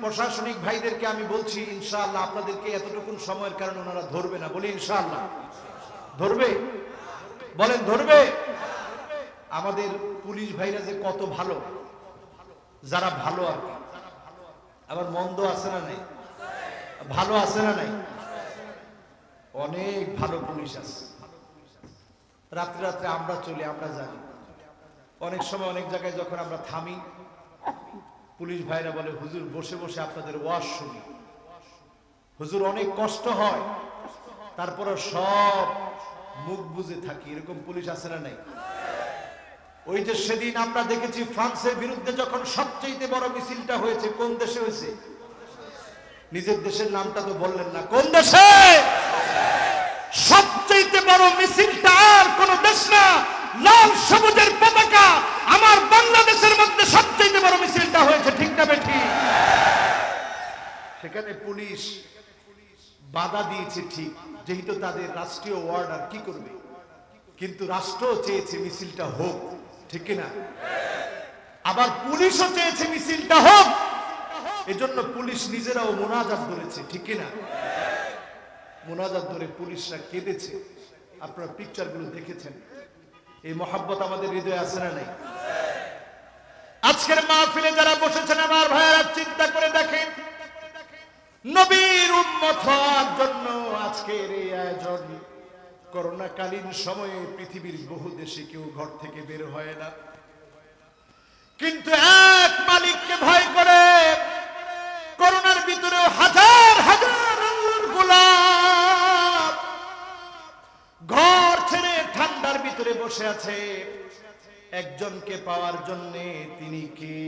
S1: প্রশাসনিক ভাইদেরকে আমি বলছি ইনশাআল্লাহ আপনাদেরকে এতটুকু সময়ের কারণে ওনারা ধরবে না, বলি ইনশাআল্লাহ। ধরবে? বলেন ধরবে? আমাদের পুলিশ ভাইরা যে কত ভালো, যারা ভালো আর কি, আবার মন্দ আছে না নাই? ভালো আছে না নাই? অনেক ভালো পুলিশ আছে। রাত্রে রাত্রে আমরা চলি, আমরা জানি। অনেক সময় অনেক জায়গায় যখন আমরা থামি, পুলিশ ভাইরা বলে হুজুর বসে বসে আপনাদের ওয়াজ শুনি। হুজুর অনেক কষ্ট হয়, তারপরে সব মুখ বুজে থাকি। এরকম পুলিশ আছে না নাই? ওই যে সেদিন আমরা দেখেছি ফ্রান্সের বিরুদ্ধে যখন সবচেয়ে বড় মিছিলটা হয়েছে, কোন দেশে হয়েছে? নিজের দেশের নামটা তো বললেন না, কোন দেশে? সবচেয়ে বড় মিছিলটা আর কোন দেশ না, লাল সবুজের পতাকা আমার বাংলাদেশের মধ্যে সবচেয়ে বড় মিছিলটা হয়েছে, ঠিক না বেঠিক? সেখানে পুলিশ বাধা দিয়েছে ঠিক, যেহেতু তাদের রাষ্ট্রীয় অর্ডার, কি করবে? কিন্তু রাষ্ট্র চেয়েছে মিছিলটা হোক, ঠিক না? আবার পুলিশও চেয়েছে মিছিলটা হোক, এজন্য পুলিশ নিজেরাও মোনাজাত ধরেছে, ঠিক না? মোনাজাত ধরে পুলিশরা কেঁদেছে। আপনারা পিকচারগুলো দেখেছেন। এই মহাব্বত আমাদের হৃদয়ে আছে না নাই? আজকের মাহফিলে যারা বসেছেন আমার ভাইয়েরা, চিন্তা করে দেখেন, নবীর উম্মত হওয়ার জন্য আজকের এই আয়োজন। করোনাকালীন সময়ে পৃথিবীর বহু দেশে কেউ ঘর থেকে বের হয় না, কিন্তু এক মালিককে ভয় করে করোনার ভিতরেও হাজার হাজার আল্লাহর গোলাম ঘর ছেড়ে ঠান্ডার ভিতরে বসে আছে একজনকে পাওয়ার জন্য। তিনি কে?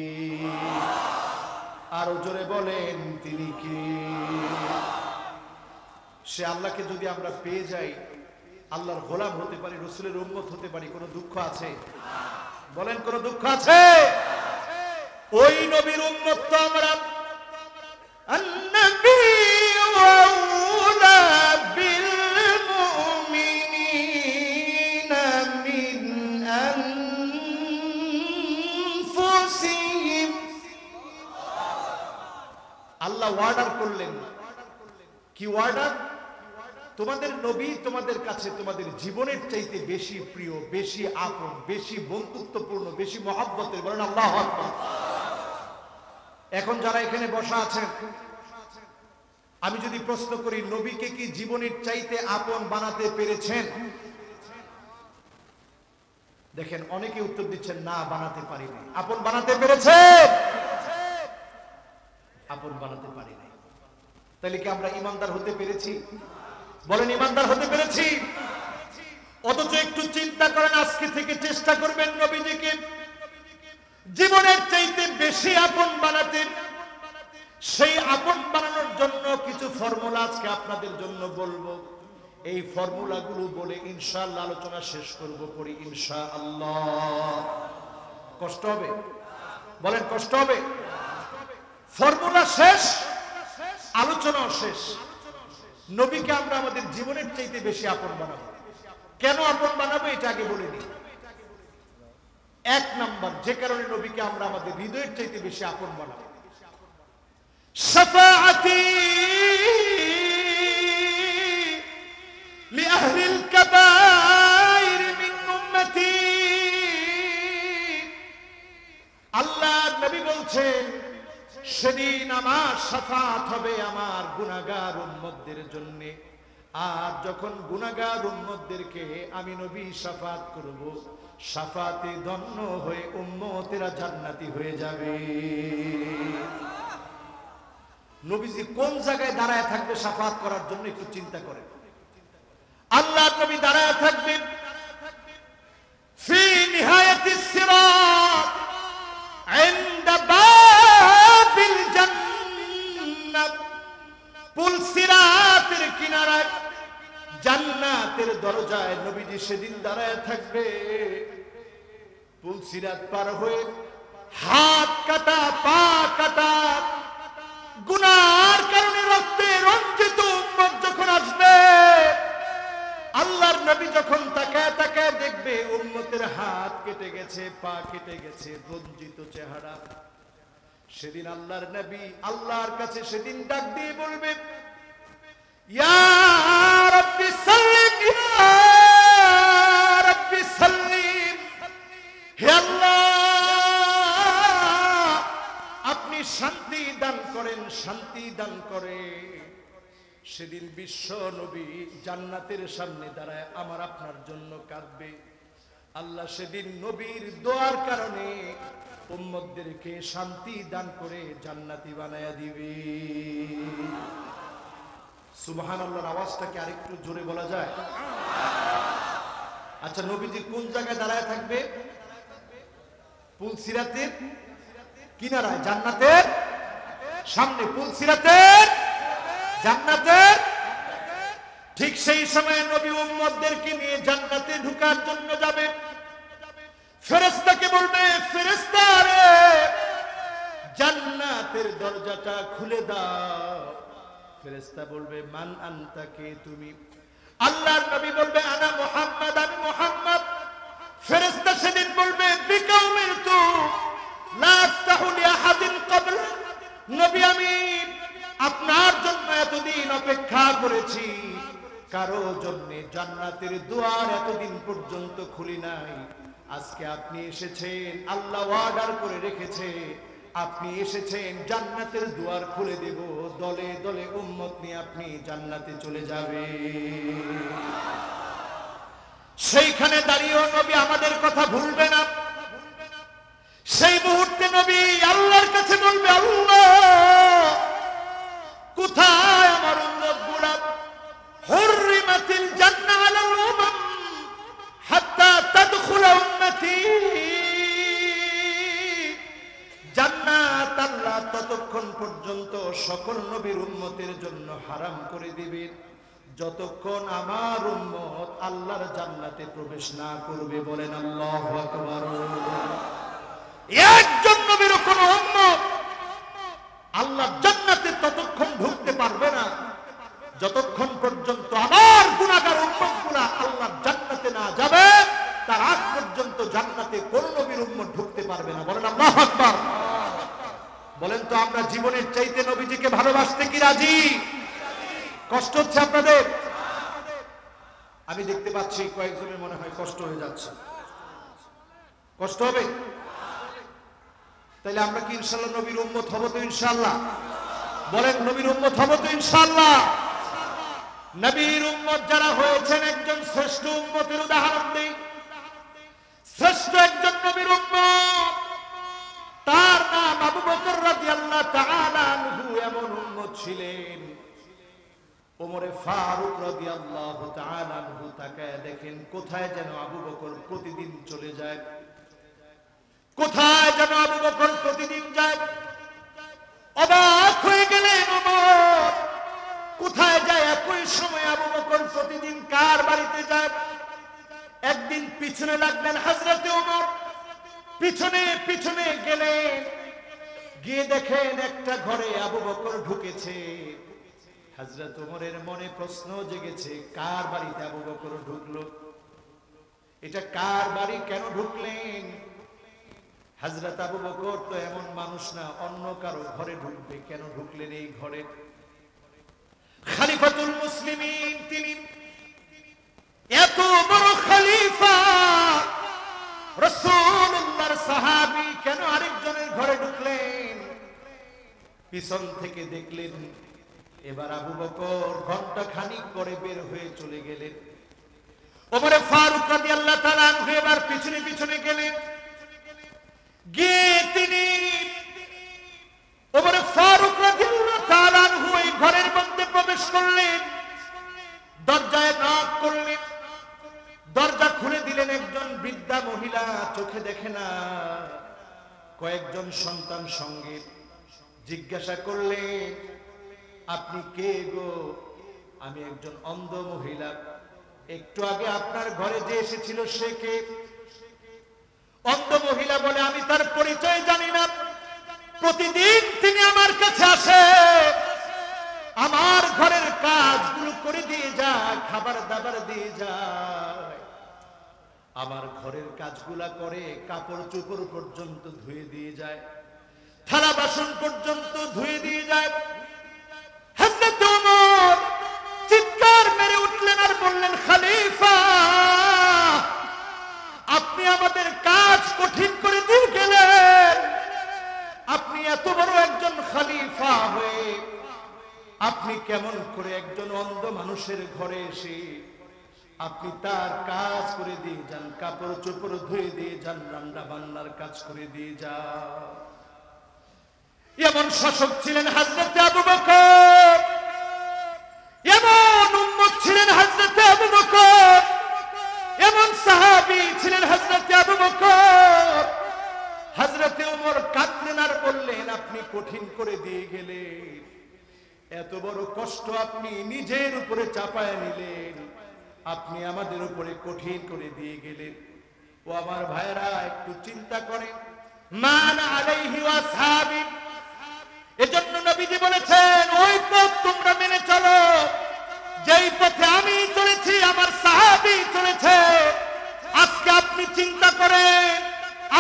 S1: আরো জোরে বলেন, তিনি কে? সে আল্লাহকে যদি আমরা পেয়ে যাই, আল্লাহর গোলাম হতে পারি, রাসূলের উম্মত হতে পারি, কোনো দুঃখ আছে? বলেন, কোনো দুঃখ আছে? ওই নবীর উম্মত তো আমরা। আল্লাহ ওয়ার্ডার করলেন। কি ওয়ার্ডার? তোমাদের নবী তোমাদের কাছে তোমাদের জীবনের চাইতে বেশি প্রিয়, বেশি আপন, বেশি বন্ধুত্বপূর্ণ, বেশি মহব্বতের। বলেন আল্লাহু আকবার। এখন যারা এখানে বসা আছেন, আমি যদি প্রশ্ন করি, নবীকে কি জীবনের চাইতে আপন বানাতে পেরেছেন? দেখেন অনেকে উত্তর দিচ্ছেন না, বানাতে পারিনি। আপন বানাতে পেরেছেন? আপন বানাতে পারিনি। তাহলে কি আমরা ইমানদার হতে পেরেছি? বলেন, ইমানদার হতে পেরেছি? অথচ একটু চিন্তা করেন, আজকে থেকে চেষ্টা করবেন নবীজিকে জীবনের চাইতে বেশি আপন বানাতে। সেই আপন বানানোর জন্য কিছু ফর্মুলা আজকে আপনাদের জন্য বলবো। এই ফর্মুলাগুলো বলে ইনশাআল্লাহ আলোচনা শেষ করব। করি ইনশাআল্লাহ। কষ্ট হবে? বলেন, কষ্ট হবে? ফর্মুলা শেষ, আলোচনাও শেষ। নবীকে আমরা আমাদের জীবনের চাইতে বেশি আপন বানাবো। কেন আপন বানাবো এটা আগে বলে নিই। এক নাম্বার, যে কারণে নবীকে আমরা আমাদের হৃদয়ের চাইতে বেশি আপন বানাবো, শাফাআতি লিআহলিল কাবাইর মিন উম্মতি। নবী বলছেন সেদিন আমার শাফাত হবে আমার গুনাহগার উম্মতদের জন্য। আর যখন গুনাহগার উম্মতদেরকে আমি নবী শাফাত করব, শাফাতে ধন্য হয়ে উম্মতেরা জান্নাতি হয়ে যাবে। নবীজি কোন জায়গায় দাঁড়ায় থাকবে শাফাত করার জন্য একটু চিন্তা করেন। আল্লাহর নবী দাঁড়ায় থাকবেন ফি নিহায়াতিস সিরাত ইনদা বাবিল জান্নাত, পুল সিরাতের কিনারায় জান্নাতের দরজায় নবীজি সেদিন দাঁড়ায় থাকবে। পুল সিরাত পার হয়ে হাত কাটা পা কাটা গুনার কারণে রক্তে রঞ্জিত উম্মত যখন আসবে, আল্লাহর নবী যখন তাকায় তাকায় দেখবে উম্মতের হাত কেটে গেছে, পা কেটে গেছে, রঞ্জিত চেহারা, সেদিন আল্লাহর নবী আল্লাহর কাছে সেদিন ডাক দিয়ে বলবে, ইয়া রাব্বি সাল্লিম, ইয়া রাব্বি সাল্লিম, হে আল্লাহ আপনি শান্তি দান করেন, শান্তি দান করে। সেদিন বিশ্ব নবী জান্নাতের সামনে দাঁড়ায় আমার আপনার জন্য কাঁদবে। আল্লাহ সেদিন নবীর দোয়ার কারণে উম্মতদেরকে শান্তি দান করে জান্নাতি বানায়া দিবে। সুবহানাল্লাহর আওয়াজটা কি আরেকটু জোরে বলা যায়? আচ্ছা, নবীজি কোন জায়গায় দাঁড়ায় থাকবে? পুল সিরাতের কিনারায়, জান্নাতের সামনে, পুল সিরাতের জান্নাতের ঠিক সেই সময় নবী উম্মতদেরকে নিয়ে জান্নাতে ঢোকার জন্য যাবে। ফেরেশতাকে বলবে, ফেরেশতা রে জান্নাতের দরজাটা খুলে দাও। ফেরেশতা বলবে, মান আনতা, কে তুমি? আল্লাহর নবী বলবে, আনা মুহাম্মদ, আমি মুহাম্মদ। ফেরেশতা সেদিন বলবে, বিকাউমির তু লা আফতাহু লি আহাদিন ক্বাবল, নবী আমি আপনার জন্য এতদিন অপেক্ষা করেছি, কারো জন্য জান্নাতের দুয়ার এতদিন পর্যন্ত খুলি নাই। আজকে আপনি এসেছেন, আল্লাহ অর্ডার করে রেখেছে, আপনি এসেছেন জান্নাতের দুয়ার খুলে দেব, দলে দলে উম্মত নিয়ে আপনি জান্নাতে চলে যাবে। সেইখানে দাঁড়িয়েও নবী আমাদের কথা ভুলবে না। সেই মুহূর্তে নবী আল্লাহর কাছে বলবে, আল্লাহ কোথায় আমার উম্মতগুলো? হুররিমাতিল জান্নাহ আলাল উমাম হাত্তা তাদখুল উম্মতি, জান্নাত আল্লাহ ততক্ষণ পর্যন্ত সকল নবীর উম্মতের জন্য হারাম করে দিবেন যতক্ষণ আমার উম্মত আল্লাহর জান্নাতে প্রবেশ না করবে। বলেন আল্লাহু আকবার। একজন নবীর কোন উম্মত আল্লাহ জান্নাতে ততক্ষণ ঢুকতে পারবে না যতক্ষণ পর্যন্ত আমার গুনাহগার উম্মতগুলো আল্লাহর জান্নাতে না যাবে, তার আগ পর্যন্ত জান্নাতে কোন নবীর উম্মত ঢুকতে পারবে না। বলেন আল্লাহু আকবার। বলেন তো আমরা জীবনের চাইতে নবীজিকে ভালোবাসতে কি রাজি? কষ্ট হচ্ছে আপনাদের? আমি দেখতে পাচ্ছি কয়েকজনের মনে হয় কষ্ট হয়ে যাচ্ছে। কষ্ট হবে? তাইলে আমরা কি ইনশাআল্লাহ নবীর উম্মত হব তো? ইনশাআল্লাহ বলেন, নবীর উম্মত হব তো? ইনশাআল্লাহ। নবীর উম্মত যারা হয়েছেন, একজন শ্রেষ্ঠ উম্মতের উদাহরণ দেই। শ্রেষ্ঠ একজন নবীর উম্মত, তার নাম আবু বকর রাদিয়াল্লাহু তাআলা আনহু। এমন উম্মত ছিলেন ওমরে ফারুক রাদিয়াল্লাহু তাআলা আনহু। তাকায় দেখেন কোথায় যেন আবু বকর প্রতিদিন চলে যায়, কোথায় যেন আবু বকর প্রতিদিন যায়। অবাক হয়ে গেলেন ওমর, কোথায় যায়? একই সময় আবু বকর প্রতিদিন কার বাড়িতে যায়? একদিন পিছনে লাগলেন হযরতে ওমর, পিছনে পিছনে গেলেন, গিয়ে দেখেন একটা ঘরে আবু বকর ঢুকেছে। হযরত ওমরের মনে প্রশ্ন জেগেছে, কার বাড়িতে আবু বকর ঢুকলো? এটা কার বাড়ি, কেন ঢুকলেন? হযরত আবু বকর তো এমন মানুষ না অন্য কারো ঘরে ঢুকবে, কেন ঢুকলেন এই ঘরে? খলিফাতুল মুসলিমিন তিনি, এত বড় খলিফা, রাসূলুল্লাহর সাহাবী, কেন আরেকজনের ঘরে ঢুকলেন? পিছন থেকে দেখলেন এবার আবু বকর ঘন্টা খানিক পরে বের হয়ে চলে গেলেন। ওমর ফারুক রাদিয়াল্লাহু তাআলা আনহু এবার পিছনে পিছনে গেলেন। গিয়ে তিনি ওমর ফারুক রাদিয়াল্লাহু তাআলা আনহু এই ঘরের মধ্যে প্রবেশ করলেন। দরজায় নক করলেন। দরজা খুলে দিলেন একজন বৃদ্ধা মহিলা, চোখে দেখে না, কয়েকজন সন্তান সঙ্গে। জিজ্ঞাসা করলেন, আপনি কে গো? আমি একজন অন্ধ মহিলা, একটু আগে আপনার ঘরে যে এসেছিল সে কে? অন্ধ মহিলা বলে, আমি তার পরিচয় জানি না, প্রতিদিন তিনি আমার কাছে আসে, আমার ঘরের কাজগুলো করে দিয়ে যায়, খাবার দাবার দিয়ে যায়, আমার ঘরের কাজগুলা করে, কাপড় চোপড় পর্যন্ত ধুয়ে দিয়ে যায়, থালা বাসন পর্যন্ত ধুয়ে দিয়ে যায়। হযরত ওমর চিৎকার মেরে উঠলেন আর বললেন, খলিফা, আপনি আমাদের কাজ কঠিন করে দিয়ে গেলেন। আপনি এত বড় একজন খলিফা হয়ে আপনি কেমন করে একজন অন্ধ মানুষের ঘরে এসে আপনি তার কাজ করে দিয়ে যান, কাপড় চোপড় ধুয়ে দিয়ে যান, রান্না বান্নার কাজ করে দিয়ে যান। এমন শাসক ছিলেন হযরত আবু বকর, এমন উম্মত ছিলেন হযরত আবু বকর, এমন সাহাবী ছিলেন হযরত আবু বকর। হযরত ওমর কাঁদলেন আর বললেন, আপনি কঠিন করে দিয়ে গেলেন, এত বড় কষ্ট আপনি নিজের উপরে চাপায় নিলেন, আপনি আমাদের উপরে কঠিন করে দিয়ে গেলেন। ও আমার ভাইরা, একটু চিন্তা করেন, মান আলাইহি ওয়া আসহাবি, এজন্য নবীজি বলেছেন, ওই পথ তোমরা মেনে চলো যেই পথে আমি চলেছি, আমার সাহাবী চলেছে। আজকে আপনি চিন্তা করেন,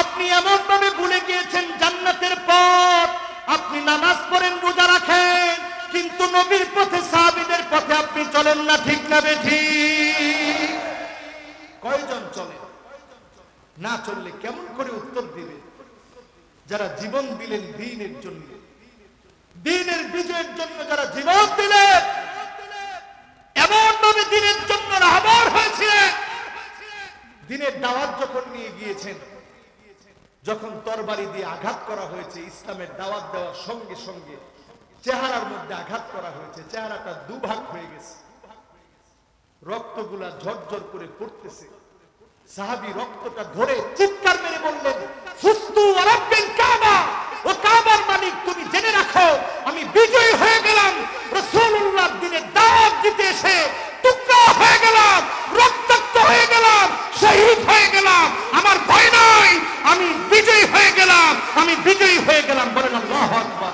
S1: আপনি এমন ভাবে ভুলে গিয়েছেন জান্নাতের পথ, আপনি নামাজ পড়েন, রোজা রাখেন, কিন্তু নবীর পথে, সাহাবীদের পথে আপনি চলেন না, ঠিক না বেঠিক? কয়জন চলে? না চললে কেমন করে উত্তর দিবে? যারা জীবন দিলেন দ্বীনের জন্য, দ্বীনের বিজয়ের জন্য যারা জীবন দিলেন, এমন ভাবে দ্বীনের জন্য রাহবার হয়েছিলেন, দ্বীনের দাওয়াত যখন নিয়ে গিয়েছেন, যখন তরবারি দিয়ে আঘাত করা হয়েছে, ইসলামের দাওয়াত দেওয়ার সঙ্গে সঙ্গে চেহারার মধ্যে আঘাত করা হয়েছে, চেহারাটা দুভাগ হয়ে গেছে, রক্তগুলা ঝরঝর করে পড়তেছে। সাহাবী রক্তটা ধরে চিৎকার মেরে বললেন, ফুস্তু ওয়া রাব্বিল কাবা, ও কাবার মালিক, তুমি জেনে রাখো আমি বিজয়ী হয়ে গেলাম, রাসূলুল্লাহর দ্বীনের দাওয়াত দিতে এসে টুকরা হয়ে গেলাম, রক্তাক্ত হয়ে গেলাম, শহীদ হয়ে গেলাম, আমার ভয় নাই, আমি বিজয়ী হয়ে গেলাম, আমি বিজয়ী হয়ে গেলাম। বলেন আল্লাহু আকবার।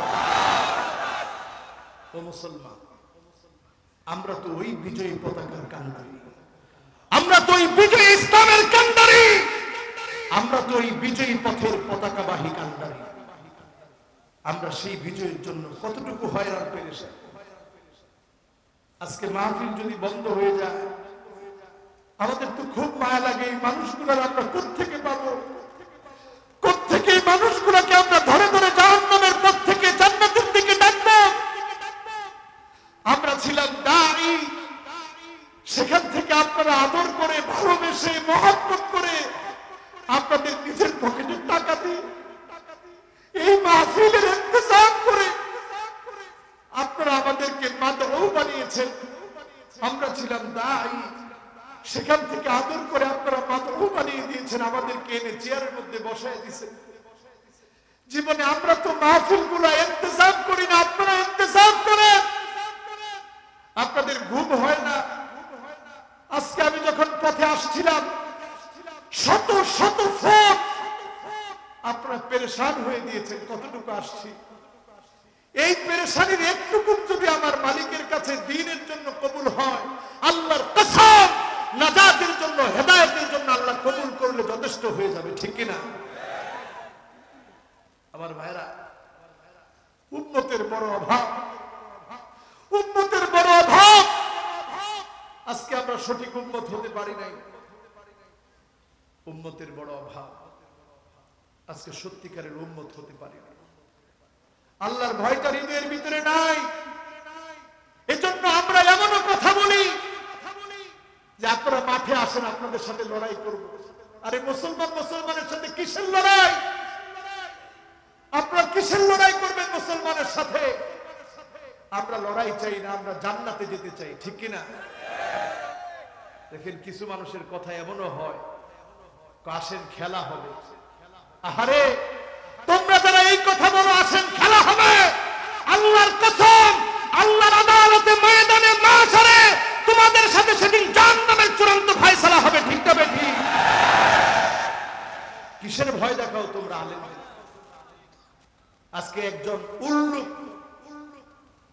S1: ও মুসলমান, আমরা তো ওই বিজয়ী পতাকার কান্ডারি, আমরা তো ওই বিজয়ী ইসলামের কান্ডারি, আমরা তো ওই বিজয়ী পথের পতাকাবাহী কান্ডারি। আমরা সেই বিজয়ের জন্য কতটুকু হয়রান পেরেছি। আজকে মাহফিল যদি বন্ধ হয়ে যায়, আমাদের তো খুব মায়া লাগে, এই মানুষগুলোর আমরা কোত্থেকে পাবো, কোত্থেকে এই মানুষগুলোকে আমরা ধরে ধরে জাহান্নামের পথ থেকে জান্নাতের দিকে ডাকবো। আমরা ছিলাম দাঈ, সেখান থেকে আপনারা আদর করে, ভালোবেসে, মহব্বত করে, আপনাদের নিজের পকেটে টাকা দিয়ে এই মাহফিলের ইন্তজাম করে আপনারা আমাদেরকে মাদউ বানিয়েছেন। আমরা ছিলাম দাঈ, সেখান থেকে আদর করে আপনারা মাদউ বানিয়ে দিয়েছেন, আমাদেরকে এনে চেয়ারের মধ্যে বসায় দিয়েছেন। জীবনে আমরা তো মাহফিলগুলো ইন্তজাম করি না, আপনারা ইন্তজাম করেন। আপনাদের ঘুম হয় না। আজকে আমি যখন পথে আসছিলাম, শত শত ফুট আপনারা পেরেশান হয়ে দিয়েছেন, কতটুকু আসছি। এই পেরেশানির একটুকু যদি আমার মালিকের কাছে দ্বীনের জন্য কবুল হয়, আল্লাহর কসম, নাজাতের জন্য, হেদায়েতের জন্য আল্লাহ কবুল করলে যথেষ্ট হয়ে যাবে, ঠিক কিনা? আমার ভাইরা, উম্মতের বড় অভাব, উম্মতের বড় অভাব। আজকে আমরা সঠিক উম্মত হতে পারি নাই, উম্মতের বড় অভাব। আজকে সত্যিকারের উম্মত হতে পারি না। আল্লাহর ভয়টা হৃদয়ের ভিতরে নাই। এজন্য আমরা এমনও কথা বলি যে আপনারা মাঠে আসেন, আপনাদের সাথে লড়াই করব। আরে মুসলমান মুসলমানের সাথে কিসের লড়াই? আপনারা কিসের লড়াই করবেন মুসলমানের সাথে? আমরা লড়াই চাই না, আমরা জান্নাতে যেতে চাই, ঠিক কিনা? দেখেন কিছু মানুষের কথা এমনও হয়, আসেন খেলা হবে। আহারে তোমরা যারা এই কথা বলো আসেন খেলা হবে, আল্লাহর কসম আল্লাহর আদালতে ময়দানে মাশারে তোমাদের সাথে সেদিন জাহান্নামের চূড়ান্ত ফয়সালা হবে, ঠিক না বেঠিক? কিসের ভয় দেখাও তোমরা আলেম? আজকে একজন উল্লুক,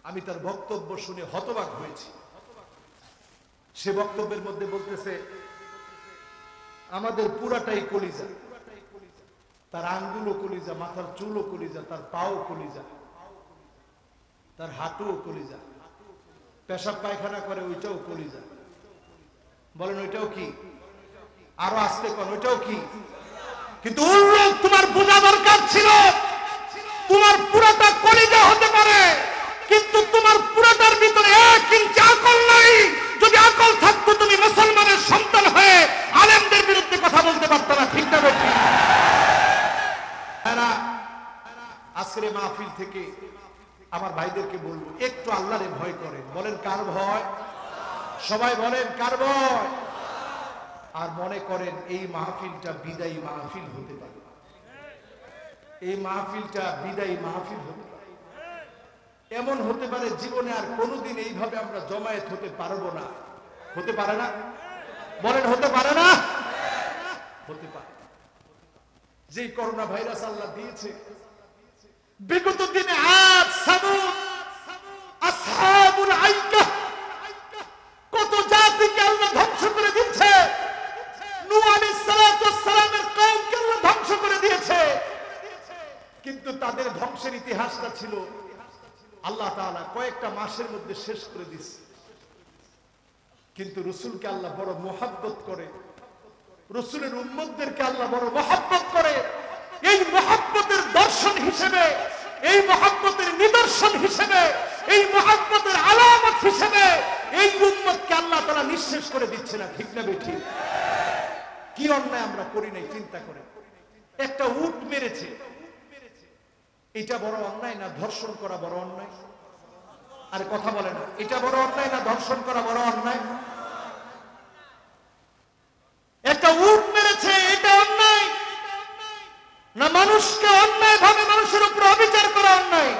S1: আমি তার বক্তব্য শুনে হতবাক হয়েছি। সে বক্তব্যের মধ্যে বলতেছে আমাদের পুরাটাই কলিজা, তার আঙ্গুলও কলিজা, মাথার চুলও কলিজা, তার পাও কলিজা, তার হাঁটুও কলিজা, পেশাব পায়খানা করে ওইটাও কলিজা। বলেন ওইটাও কি? আরো আসতে কোন ওইটাও কি? কিন্তু উল্লেখ তোমার বোঝা দরকার ছিল তোমার পুরাটা কলিজা হতে পারে, কিন্তু তোমার পুরাটার ভিতরে 1 ইঞ্চি আকল নাই। যদি আকল থাকতো তুমি মুসলমানের সন্তান হয়ে আলেমদের বিরুদ্ধে কথা বলতে পারত না, ঠিক না বেঠিক? আজকের মাহফিল থেকে আমার ভাইদেরকে বলবো একটু আল্লাহরে ভয় করেন। বলেন কার ভয়? সবাই বলেন কার ভয়? আর মনে করেন এই মাহফিলটা বিদায়ী মাহফিল হতে পারে, এই মাহফিলটা বিদায়ী মাহফিল হতে পারে। এমন হতে পারে জীবনে আর কোনোদিন এইভাবে আমরা জমায়েত হতে পারবো না। হতে পারে না? বলেন হতে পারে না? হতে পারে। যে করোনা ভাইরাস আল্লাহ দিয়েছে, বিগত দিনে আদ সামুদ আসহাবুল আইকা কত জাতিকে আল্লাহ ধ্বংস করে দিয়েছে। নূহ আলাইহিস সালাতু ওয়াস সালামের কওমকে আল্লাহ ধ্বংস করে দিয়েছে, কিন্তু তাদের ধ্বংসের ইতিহাসটা ছিল আল্লাহ তাআলা কয়েকটা মাসের মধ্যে শেষ করে দিয়েছে। কিন্তু রাসূলকে আল্লাহ বড় মহব্বত করে, রাসূলের উম্মতদেরকে আল্লাহ বড় মহব্বত করে। এই মহব্বতের দর্শন হিসেবে, এই মহব্বতের নিদর্শন হিসেবে, এই মহব্বতের আলামত হিসেবে এই উম্মতকে আল্লাহ তাআলা নিঃশেষ করে দিচ্ছে না, ঠিক না বেঠিক? কি অন্যায় আমরা করি নাই চিন্তা করে। একটা উট মেরেছে, এটা বড় অন্যায় না ধর্ষণ করা বড় অন্যায়? আর কথা বলে না, এটা বড় অন্যায় না ধর্ষণ করা বড় অন্যায়? একটা উট মেরেছে, এটা অন্যায় না? মানুষকে অন্যায় ভাবে মানুষের উপর অবিচার করা অন্যায়?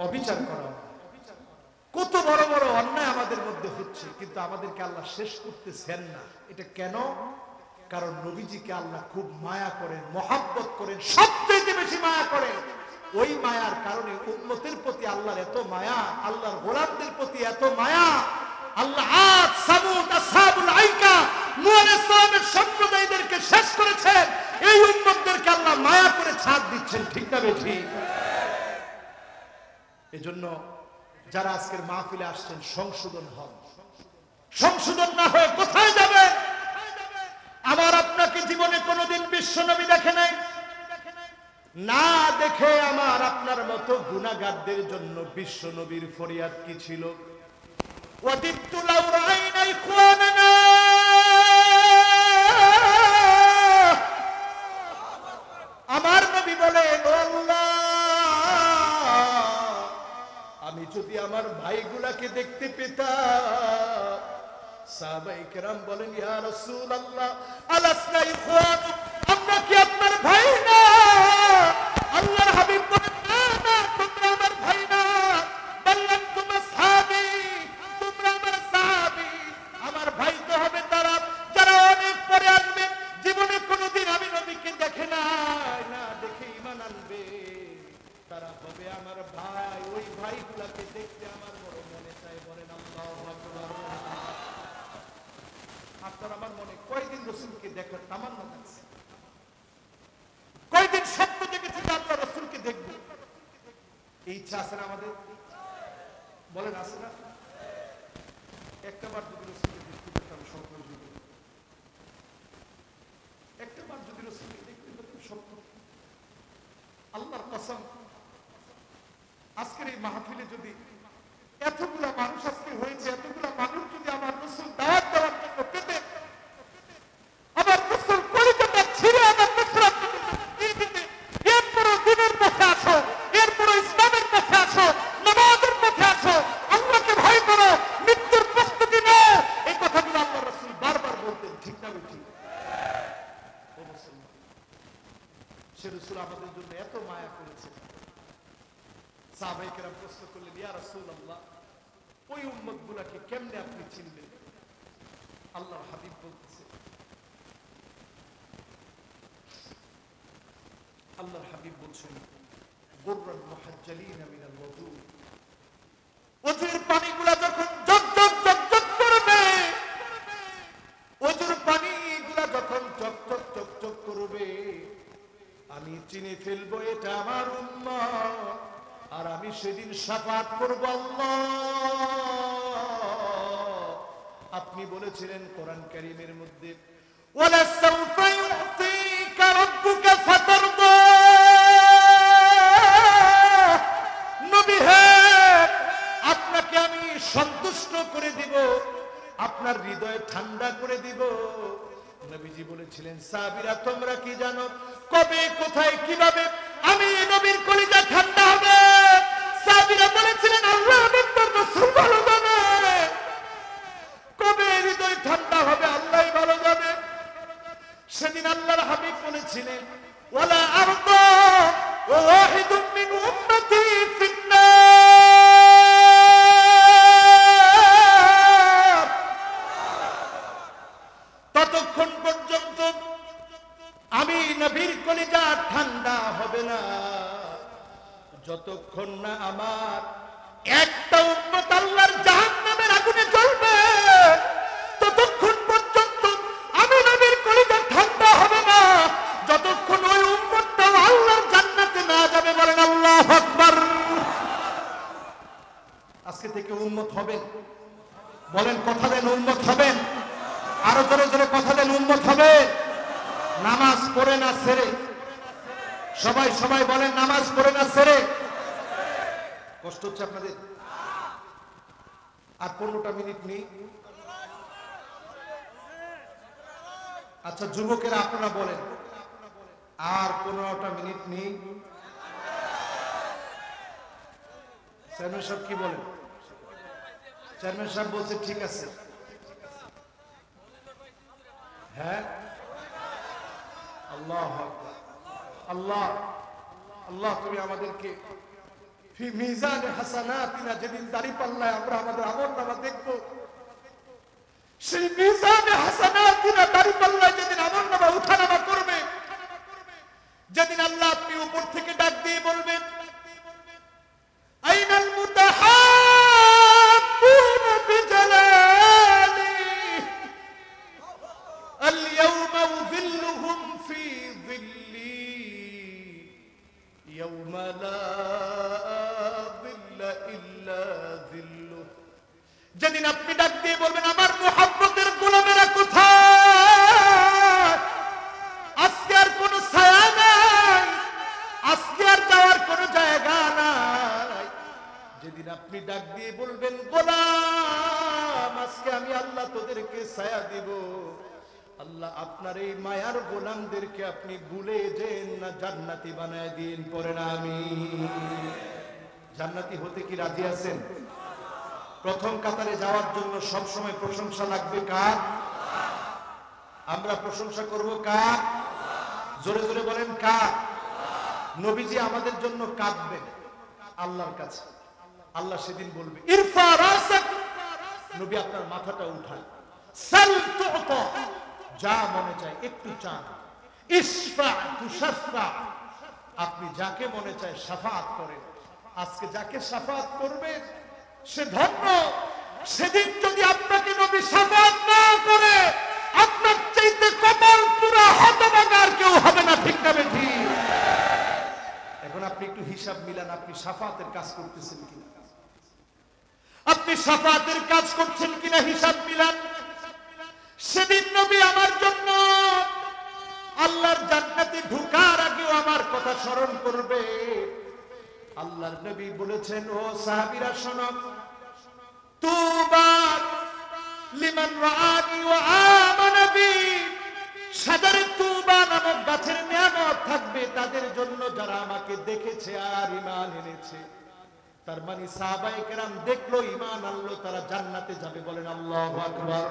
S1: অবিচার করা। কত বড় বড় অন্যায় আমাদের মধ্যে হচ্ছে, কিন্তু আমাদেরকে আল্লাহ শেষ করতেছেন না। এটা কেন? কারণ নবীজিকে আল্লাহ খুব মায়া করেন, মহব্বত করেন, সবচেয়ে বেশি মায়া করেন। ওই মায়ার কারণে উম্মতের প্রতি আল্লাহর এত মায়া, আল্লাহর গোলামদের প্রতি এত মায়া। আল্লাহ আদ সামুদ আসহাবুল আইকা নূহ আলাইহিস সালামের সম্প্রদায়দেরকে শেষ করেছেন, এই উম্মতদেরকে আল্লাহ মায়া করে ছাড় দিচ্ছেন, ঠিক না বেঠিক? এজন্য যারা আজকের মাহফিলে আসছেন সংশোধন হন। সংশোধন না হয়ে কোথায় যাবেন? আমার আপনাকে জীবনে কোনোদিন বিশ্বনবী দেখে নাই, না দেখে আমার আপনার মতো গুনাহগারদের জন্য বিশ্বনবীর ফরিয়াদ কি ছিল? ওয়াদিতু লাউ রাআইনা ইখওয়ানানা, আমার নবী বলেন ও আল্লাহ, আমি যদি আমার ভাইগুলাকে দেখতে পেতাম। সাহাবায়ে কেরাম বলেন ইয়া রাসূলুল্লাহ আলাসনা ইখওয়ান, আমরা কি আপনার ভাই না? আল্লাহর হাবিব বলেন না না, তোমরা আমার ভাই না, বললেন তোমরা সাহাবী, তোমরা আমার সাহাবী। আমার ভাই তো হবে তারা যারা অনেক পরে আসবে, জীবনে কোনোদিন আমি নবীকে দেখে নাই, না দেখে ঈমান আনবে, তারা হবে আমার ভাই। ওই ভাইগুলাকে দেখতে আমার বড় মনে চাই। বলেন আল্লাহু আকবার। আপনার আমার মনে কয়দিন রাসূলকে দেখার তামান্না আছে? কয়দিন স্বপ্ন দেখেছি যে আমরা রাসূলকে দেখব? এই ইচ্ছা আছে না আমাদের? বলেন আছে না? একটাবার যদি রাসূলকে দেখতে পেতাম স্বপ্ন, যদি একটাবার যদি রাসূলকে দেখতে পেতাম স্বপ্ন, আল্লাহর কসম আজকের এই মাহফিলে যদি এতগুলা মানুষ আজকে হয়েছে, এতগুলা মানুষ যদি আমার রাসূল দাওয়াত দেওয়ার জন্য পেতেন, আমার রাসূল কলিজাটা ছিঁড়ে আমার নুসরাত দিয়ে দিতে, এরপরও দিনের পথে আসো, এরপরও ইসলামের পথে আসো, নামাজের পথে আসো, আল্লাহকে ভয় করো, মৃত্যুর প্রস্তুতি নাও, এই কথাগুলো আল্লাহ রাসূল বারবার বলতেন। ঠিক না ঠিক? ও মুসলমান, সে রাসূল আমাদের জন্য এত মায়া করেছে। সাহাবায়ে কেরাম প্রশ্ন করলেন, ইয়া রাসূলুল্লাহ, ওই উম্মতগুলোকে কেমনে আপনি চিনলেন? আল্লাহর হাবিব বলতেছে, আল্লাহর হাবিব বলছেন, গুররান মুহাজ্জালিনা মিনাল ওযু, ওযুর পানিগুলো যখন জক জক জক জক করবে, ওযুর পানিগুলো যখন জক জক জক জক করবে, আমি চিনে ফেলবো এটা আমার উম্মত, আর আমি সেদিন শাফাত করব। আল্লাহ, আপনি বলেছিলেন কোরআন কারীমের মধ্যে, ওয়ালা সাউফা ইউতিকা রাব্বুকা ফাতারদা, নবী হে, আপনাকে আমি সন্তুষ্ট করে দিব, আপনার হৃদয় ঠান্ডা করে দিব। নবীজি বলেছিলেন, সাহাবীরা তোমরা কি জানো কবে, কোথায়, কিভাবে আমি নবীর কলিজা ঠান্ডা হবে? সাহাবীরা বলেছিলেন, আল্লাহ এবং তার রাসূল ভালো জানে। কবে হৃদয় ঠান্ডা হবে আল্লাহই ভালো জানে। সেদিন আল্লাহর হাবিব বলেছিলেন, ওয়ালা আরদা ওয়াহিদুম মিন উম্মতি ফিন্নার, ততক্ষণ পর্যন্ত আমি নবীর কলিজা ঠান্ডা হবে না, যতক্ষণ না আমার একটা উম্মত আল্লাহর জাহান্নামের আগুনে জ্বলবে, ততক্ষণ পর্যন্ত আমি নবীর কলিজা ঠান্ডা হবে না, যতক্ষণ ওই উম্মতটা আল্লাহর জান্নাতে না যাবে। বলেন আল্লাহু আকবার। আজকে থেকে উম্মত হবেন, বলেন কথা দেন উম্মত হবেন, আরো জোরে জোরে কথা দেন উম্মত হবে। নামাজ পড়ে না ছেড়ে, সবাই সবাই বলেন নামাজ পড়ে না ছেড়ে। কষ্ট হচ্ছে আপনাদের? আর 15টা মিনিট নেই। আচ্ছা যুবকেরা আপনারা বলেন, আর 15টা মিনিট নেই। চেয়ারম্যান সাহেব কি বলেন? চেয়ারম্যান সাহেব বলছে ঠিক আছে। হ্যাঁ, আল্লাহ আল্লাহ আল্লাহ, তুমি আমাদেরকে ফি মিজানে হাসানাতিনা, যেদিন দাঁড়িপাল্লায় আমরা আমাদের আমলনামা দেখব, সেই মিজানে হাসানাতিনা দাঁড়িপাল্লায় যেদিন আমলনামা উঠানামা করবে, যেদিন আল্লাহ আপনি উপর থেকে ডাক দিয়ে বলবেন, আইনাল মুতাহাব্বুনা বিজালালি আল ইয়াওমা উযিল্লুহুম ফি যিল্লি ইয়াওমা লা যিল্লা ইল্লা যিল্লু। যেদিন আপনি ডাক দিয়ে বলবেন, আমার মুহাব্বতের গোলামেরা কোথায়? আজকে আর কোনো ছায়া নাই, আজকে আর যাওয়ার কোনো জায়গা নাই। যেদিন আপনি ডাক দিয়ে বলবেন, গোলাম আজকে আমি আল্লাহ তোদেরকে ছায়া দিব, আল্লাহ আপনার এই মায়ার গোলামদেরকে আপনি ভুলে যেন না, জান্নাতি বানায় দিন। পড়েন আমিন। জান্নাতি হতে কি রাজি আছেন? প্রথম কাতারে যাওয়ার জন্য সব সময় প্রশংসা লাগবে কার? আমরা প্রশংসা করব কার? জোরে জোরে বলেন কার? নবীজি আমাদের জন্য কাঁদবেন আল্লাহর কাছে। আল্লাহ সেদিন বলবে, ইরফা রাসাক, নবী আপনার মাথাটা উঠান, সাল তুতা, যা মনে চায় একটু চান, ইশফা তুশাফা, আপনি যাকে মনে চায় শাফাআত করেন। আজকে যাকে শাফাআত করবে সে ধন্য। সেদিন যদি আপনাকে নবী শাফাআত না করে, আপনার চাইতে কপাল পুরা হতভাগা আর কেউ হবে না। ঠিক না বেঠি? এখন আপনি একটু হিসাব মিলান, আপনি শাফাআতের কাজ করতেছেন কিনা, আপনি শাফাআতের কাজ করছেন কিনা হিসাব মিলান। সেদিন নবী আমার জন্য আল্লাহর জান্নাতে ঢোকার আগেও আমার কথা স্মরণ করবে, আল্লাহর নবী বলেছেন, ও সাহাবীরা শোনো, তুবা লিমান রাআনি ওয়া আমানা বি, শাজারে তুবা নামক গাছের নিয়ামত থাকবে তাদের জন্য যারা আমাকে দেখেছে আর ঈমান এনেছে। তার মানে সাহাবায়ে কেরাম দেখলো, ঈমান আনলো, তারা জান্নাতে যাবে। বলেন আল্লাহু আকবার।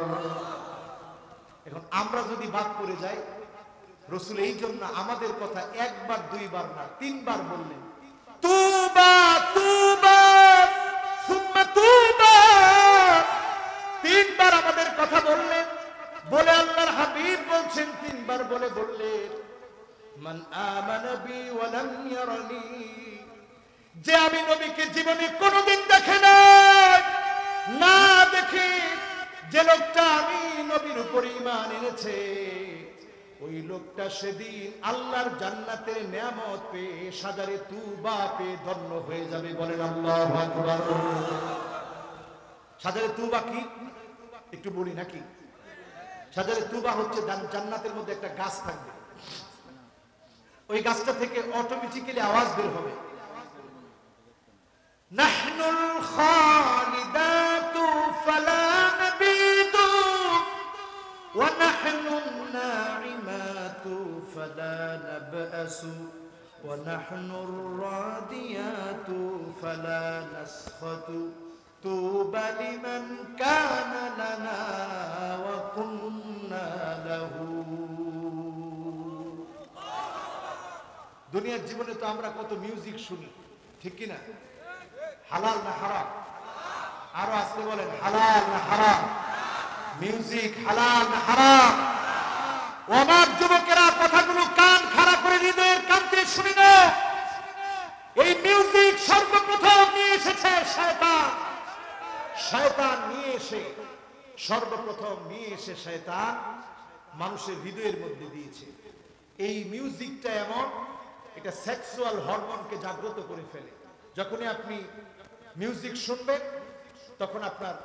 S1: এখন আমরা যদি বাদ করে যাই, রাসূল এই জন্য আমাদের কথা একবার দুইবার না 3 বার বললেন, তুবা তুবা সুম্মা তুবা। 3 বার আমাদের কথা বললেন, বলে আল্লাহর হাবিব বলছেন 3 বার বললেন, মান আমানা বি ওয়া লাম ইয়ারানি, যে আমি নবীকে জীবনে কোনোদিন দেখে নাই, না দেখে যে লোকটা আমি নবীর উপর ঈমান এনেছে, ওই লোকটা সেদিন আল্লাহর জান্নাতের নিয়ামত পেয়ে শাজারে তুবা পেয়ে ধন্য হয়ে যাবে। বলেন আল্লাহু আকবার। শাজারে তুবা কি একটু বলি নাকি? শাজারে তুবা হচ্ছে জান্নাতের মধ্যে একটা গাছ থাকবে, ওই গাছটা থেকে অটোমেটিক্যালি আওয়াজ বের হবে, নাহনুল খালিদাতু ফালা নাবিদু ওয়া নাহনুন নাইমাতু ফালা নাবআসু ওয়া নাহনুর রাদিয়াতু ফালা নাসখাতু তুবা লিমান কানা লানা ওয়া কুন্না লাহু। দুনিয়ার জীবনে তো আমরা কত মিউজিক শুনি, ঠিক কি না? হালাল না হারাম? আরো আসতে বলেন, হালাল না হারাম? মিউজিক হালাল না হারাম? ও আমার যুবকেরা, কথাগুলো কান খাড়া করে হৃদয়ের কান্তে শুনে নাও। এই মিউজিক সর্বপ্রথম নিয়ে এসেছে শয়তান। শয়তান নিয়ে এসে সর্বপ্রথম নিয়ে এসে শয়তান মানুষের হৃদয়ের মধ্যে দিয়েছে। এই মিউজিকটা এমন, এটা সেক্সুয়াল হরমোনকে জাগ্রত করে ফেলে। যখনই আপনি মিউজিক শুনবেন তখন আপনার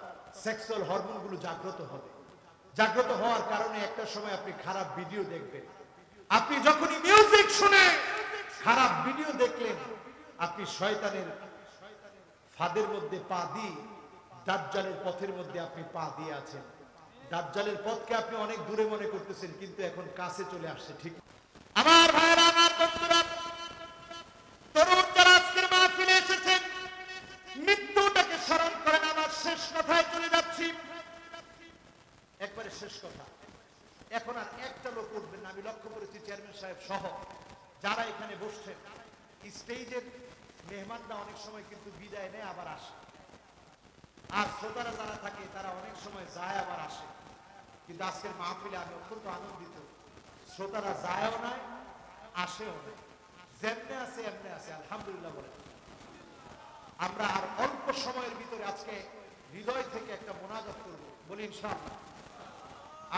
S1: সেক্সুয়াল হরমোনগুলো জাগ্রত হবে। জাগ্রত হওয়ার কারণে একটা সময় আপনি খারাপ ভিডিও দেখবেন। আপনি যখনই মিউজিক শুনে খারাপ ভিডিও দেখলেন, আপনি শয়তানের ফাঁদের মধ্যে পা দিয়ে দাজ্জালের পথের মধ্যে আপনি পা দিয়ে আছেন। দাজ্জালের পথকে আপনি অনেক দূরে মনে করতেছেন, কিন্তু এখন কাছে চলে আসছে। ঠিক আমার ভাইরা, আমার বন্ধুরা, তরুণ যারা আজকের মাহফিলে এসেছেন, মৃত্যুটাকে স্মরণ করেন। আমার শেষ কথায় চলে যাচ্ছি, একবারে শেষ কথা। এখন আর একটা লোক উঠবেন না। আমি লক্ষ্য করেছি চেয়ারম্যান সাহেব সহ যারা এখানে বসছেন, স্টেজের মেহমানরা অনেক সময় কিন্তু বিদায় নেয় আবার আসে, আর শ্রোতারা যারা থাকে তারা অনেক সময় যায় আবার আসে। কিন্তু আজকের মাহফিলে আমি অত্যন্ত আনন্দিত, শ্রোতারা যায়ও নাই আসেও নাই, যেমনে আছে এমনে আছে, আলহামদুলিল্লাহ বলে। আমরা আর অল্প সময়ের ভিতরে আজকে হৃদয় থেকে একটা মোনাজাত করব, বলি ইনশাআল্লাহ।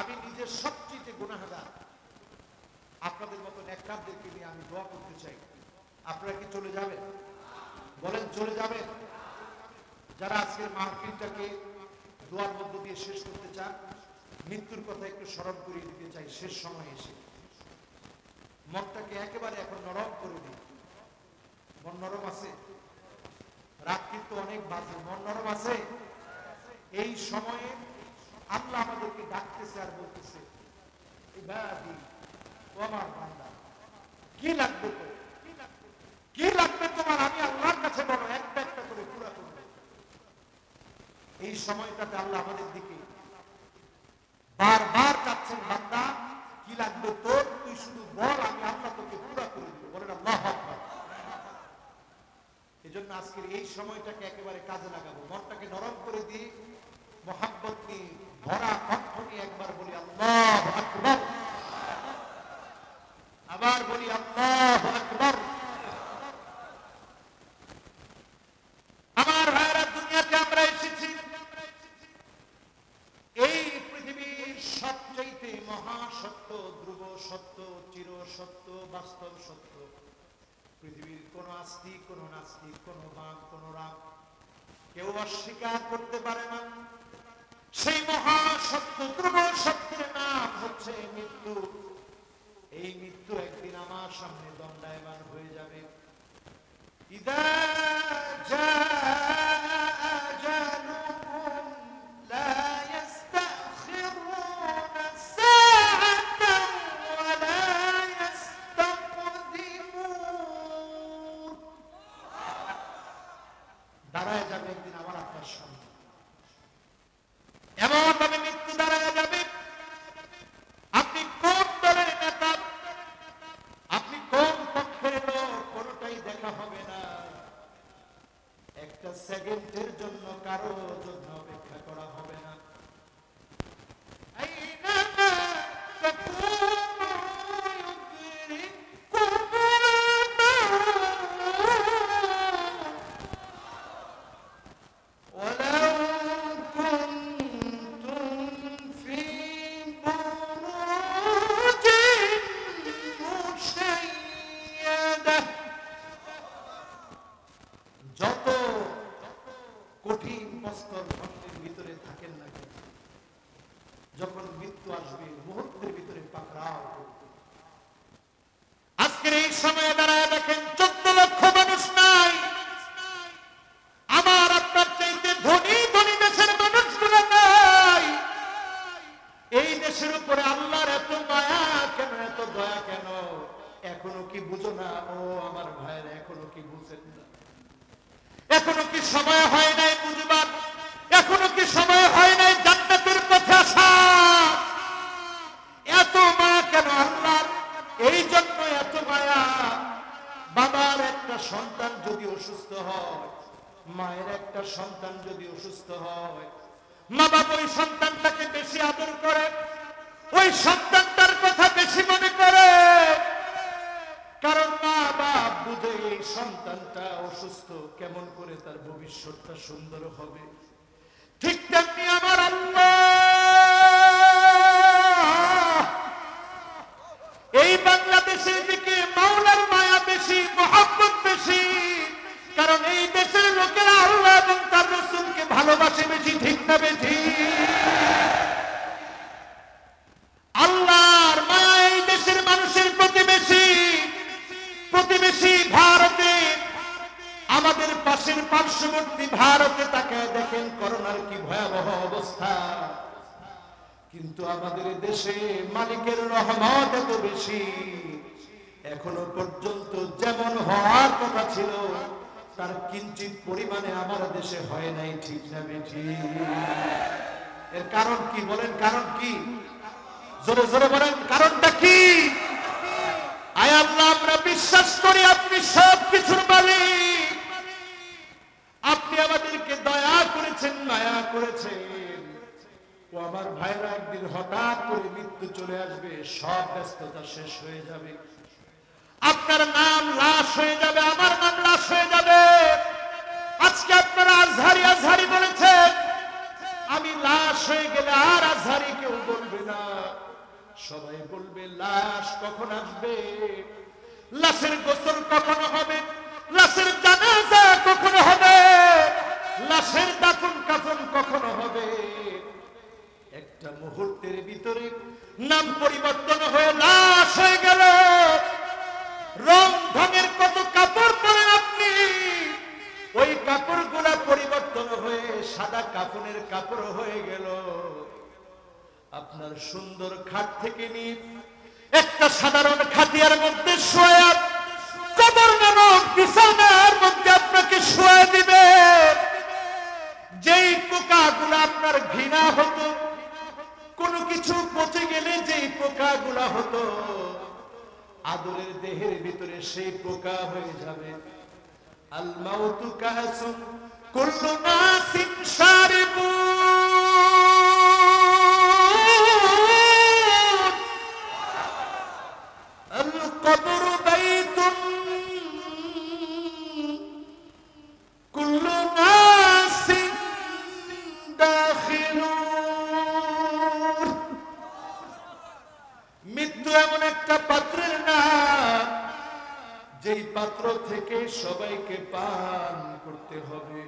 S1: আমি নিজের সবচেয়ে গুনাহগার, আপনাদের মতো নেককারদেরকে নিয়ে আমি দোয়া করতে চাই। আপনারা কি চলে যাবেন? বলেন চলে যাবেন? যারা আজকের মাহফিলটাকে দোয়ার মধ্য দিয়ে শেষ করতে চান, মৃত্যুর কথা একটু স্মরণ করিয়ে দিতে চাই। শেষ সময় এসে মনটাকে একেবারে এখন নরম করে দিই। মন নরম আছে? রাত কিন্তু অনেক বাজে, মন নরম আছে? এই সময়ে আল্লাহ আমাদেরকে ডাকতেছে আর বলতেছে, ইবাদি ও আমার বান্দা, কি লাগবে তো, কি লাগবে তোমার, আমি আল্লাহর কাছে বলো, একটা একটা করে পুরা করবো। এই সময়টাতে আল্লাহ আমাদের দিকে বারবার চাচ্ছেন, বান্দা কি লাগবে তোর, তুই শুধু বল, আমি আল্লাহ তোকে পুরা করে দিব। বলেন আল্লাহু আকবার। এজন্য আজকের এই সময়টাকে একেবারে কাজে লাগাবো, মনটাকে নরম করে দিয়ে মোহাব্বত নিয়ে ভরা কণ্ঠ নিয়ে একবার বলি আল্লাহু আকবার, আবার বলি আল্লাহু আকবার। আমার ভাইরা, দুনিয়াতে আমরা এসেছি এই পৃথিবীর সবচাইতে মহাসত্য, ধ্রুব সত্য, চির সত্য, বাস্তব সত্য। পৃথিবীর কোন আস্তিক, কোন নাস্তিক, কোন বাম, কোন রাম কেউ অস্বীকার করতে পারে না। সেই মহাসত্য, ধ্রুব সত্যের নাম হচ্ছে মৃত্যু। এই মৃত্যু একদিন আমার সামনে দণ্ডায়মান হয়ে যাবে। ইদা সেকেন্ডের জন্য কারো জন্য অপেক্ষা করা হবে না। যত কঠিন প্রস্তর ধর্মের ভিতরে থাকেন না কেন, যখন মৃত্যু আসবে মুহূর্তের ভিতরে পাকড়াও করবে। আজকের এই সময়ে দাঁড়ায় দেখেন 14 লক্ষ মানুষ নাই, আমার আপনার চাইতে ধনী ধনী দেশের মানুষগুলো নাই। এই দেশের উপরে আল্লাহর এত মায়া কেন, এত দয়া কেন? এখনো কি বুঝো না? ও আমার ভাইয়েরা, এখনো কি বুঝেন না? এখনো কি সময় হয় নাই বুঝবার? এখনো কি সময় হয় নাই জান্নাতের পথে আসা? এত মায়া কেন আল্লাহর? এই জন্য এত মায়া। বাবার একটা সন্তান যদি অসুস্থ হয়, মায়ের একটা সন্তান যদি অসুস্থ হয়, মা বাবা ওই সন্তানটাকে বেশি আদর করে, ওই সন্তানটার কথা বেশি মনে করে। কারণ মা বাপ বুঝে এই সন্তানটা অসুস্থ, কেমন করে তার ভবিষ্যৎটা সুন্দর হবে। ঠিক তেমনি আমার আল্লাহ এই বাংলাদেশের দিকে মাওলার মায়া বেশি, মহব্বত বেশি। কারণ এই দেশের লোকেরা আল্লাহ এবং তার রাসূলকে ভালোবাসে বেশি। ঠিক না বেশি? আল্লাহর মায়া এই দেশের মানুষের প্রতি বেশি। প্রতিবেশী ভারতে, আমাদের পাশের পার্শ্ববর্তী ভারতে তাকায় দেখেন করোনার কি ভয়াবহ অবস্থা। কিন্তু আমাদের দেশে মালিকের রহমত এত বেশি, এখনো পর্যন্ত যেমন হওয়ার কথা ছিল তার কিঞ্চিত পরিমাণে আমার দেশে হয় নাই। ঠিক না বেঠি? এর কারণ কি বলেন? কারণ কি? জোরে জোরে বলেন, কারণটা কি? আয় আল্লাহ, আমরা বিশ্বাস করি আপনি সব কিছুর মালিক। আপনি আমাদেরকে দয়া করেছেন, মায়া করেছেন। ও আমার ভাইরা, একদিন হঠাৎ করে মৃত্যু চলে আসবে, সব ব্যস্ততা শেষ হয়ে যাবে। আপনার নাম লাশ হয়ে যাবে, আমার নাম লাশ হয়ে যাবে। আজকে আপনারা আজহারি আজহারি বলেছেন, আমি লাশ হয়ে গেলে আর আজহারি কেউ বলবে না, সবাই বলবে লাশ কখন আসবে, লাশের গোসল কখন হবে, লাশের জানাজা কখন হবে, লাশের দাফন কাফন কখন হবে। একটা মুহূর্তের ভিতরে নাম পরিবর্তন হয়ে লাশ হয়ে গেল। রং ঢঙের কত কাপড় পরেন আপনি, ওই কাপড়গুলা পরিবর্তন হয়ে সাদা কাফনের কাপড় হয়ে গেল। আপনার সুন্দর খাট থেকে নিয়ে একটা সাধারণ খাটিয়ার মধ্যে শোয়া, কবর নামক বিছানার মধ্যে আপনাকে শোয়া দিবে। যেই পোকাগুলো আপনার ঘৃণা হতো, কোনো কিছু পচে গেলে যেই পোকাগুলা হতো, আদরের দেহের ভিতরে সেই পোকা হয়ে যাবে। আল মাউতু কাসুন কুল্লু নাসিন শারিবুন, আল কবরু বাইতুন কুল্লু নাসিন দাখিলুন। মৃত্যু এমন একটা পাত্রের নাম, যেই পাত্র থেকে সবাইকে পান করতে হবে।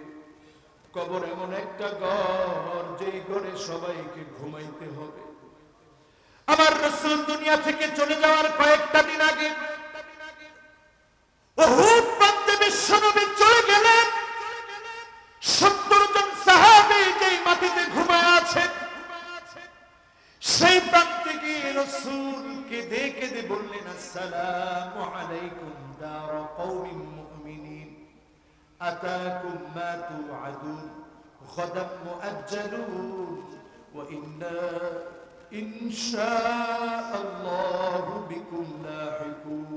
S1: কবর এমন একটা ঘর, যেই ঘরে সবাইকে ঘুমাইতে হবে। আমার রাসূল দুনিয়া থেকে চলে যাওয়ার কয়েকটা দিন আগে উহুদ প্রান্তে বিশ্বনবী চলে গেলেন। 70 জন সাহাবী যেই মাটিতে ঘুমায় আছেন, সেই প্রান্তে গিয়ে রাসূলকে দেখে বললেন, আসসালামু আলাইকুম দারা কওমিন মুমিনিন, আতাকুম মা তুআদুন গাদাম মুআজ্জালুন ওয়া ইন্না ইনশাআল্লাহু বিকুম লাহিকুন।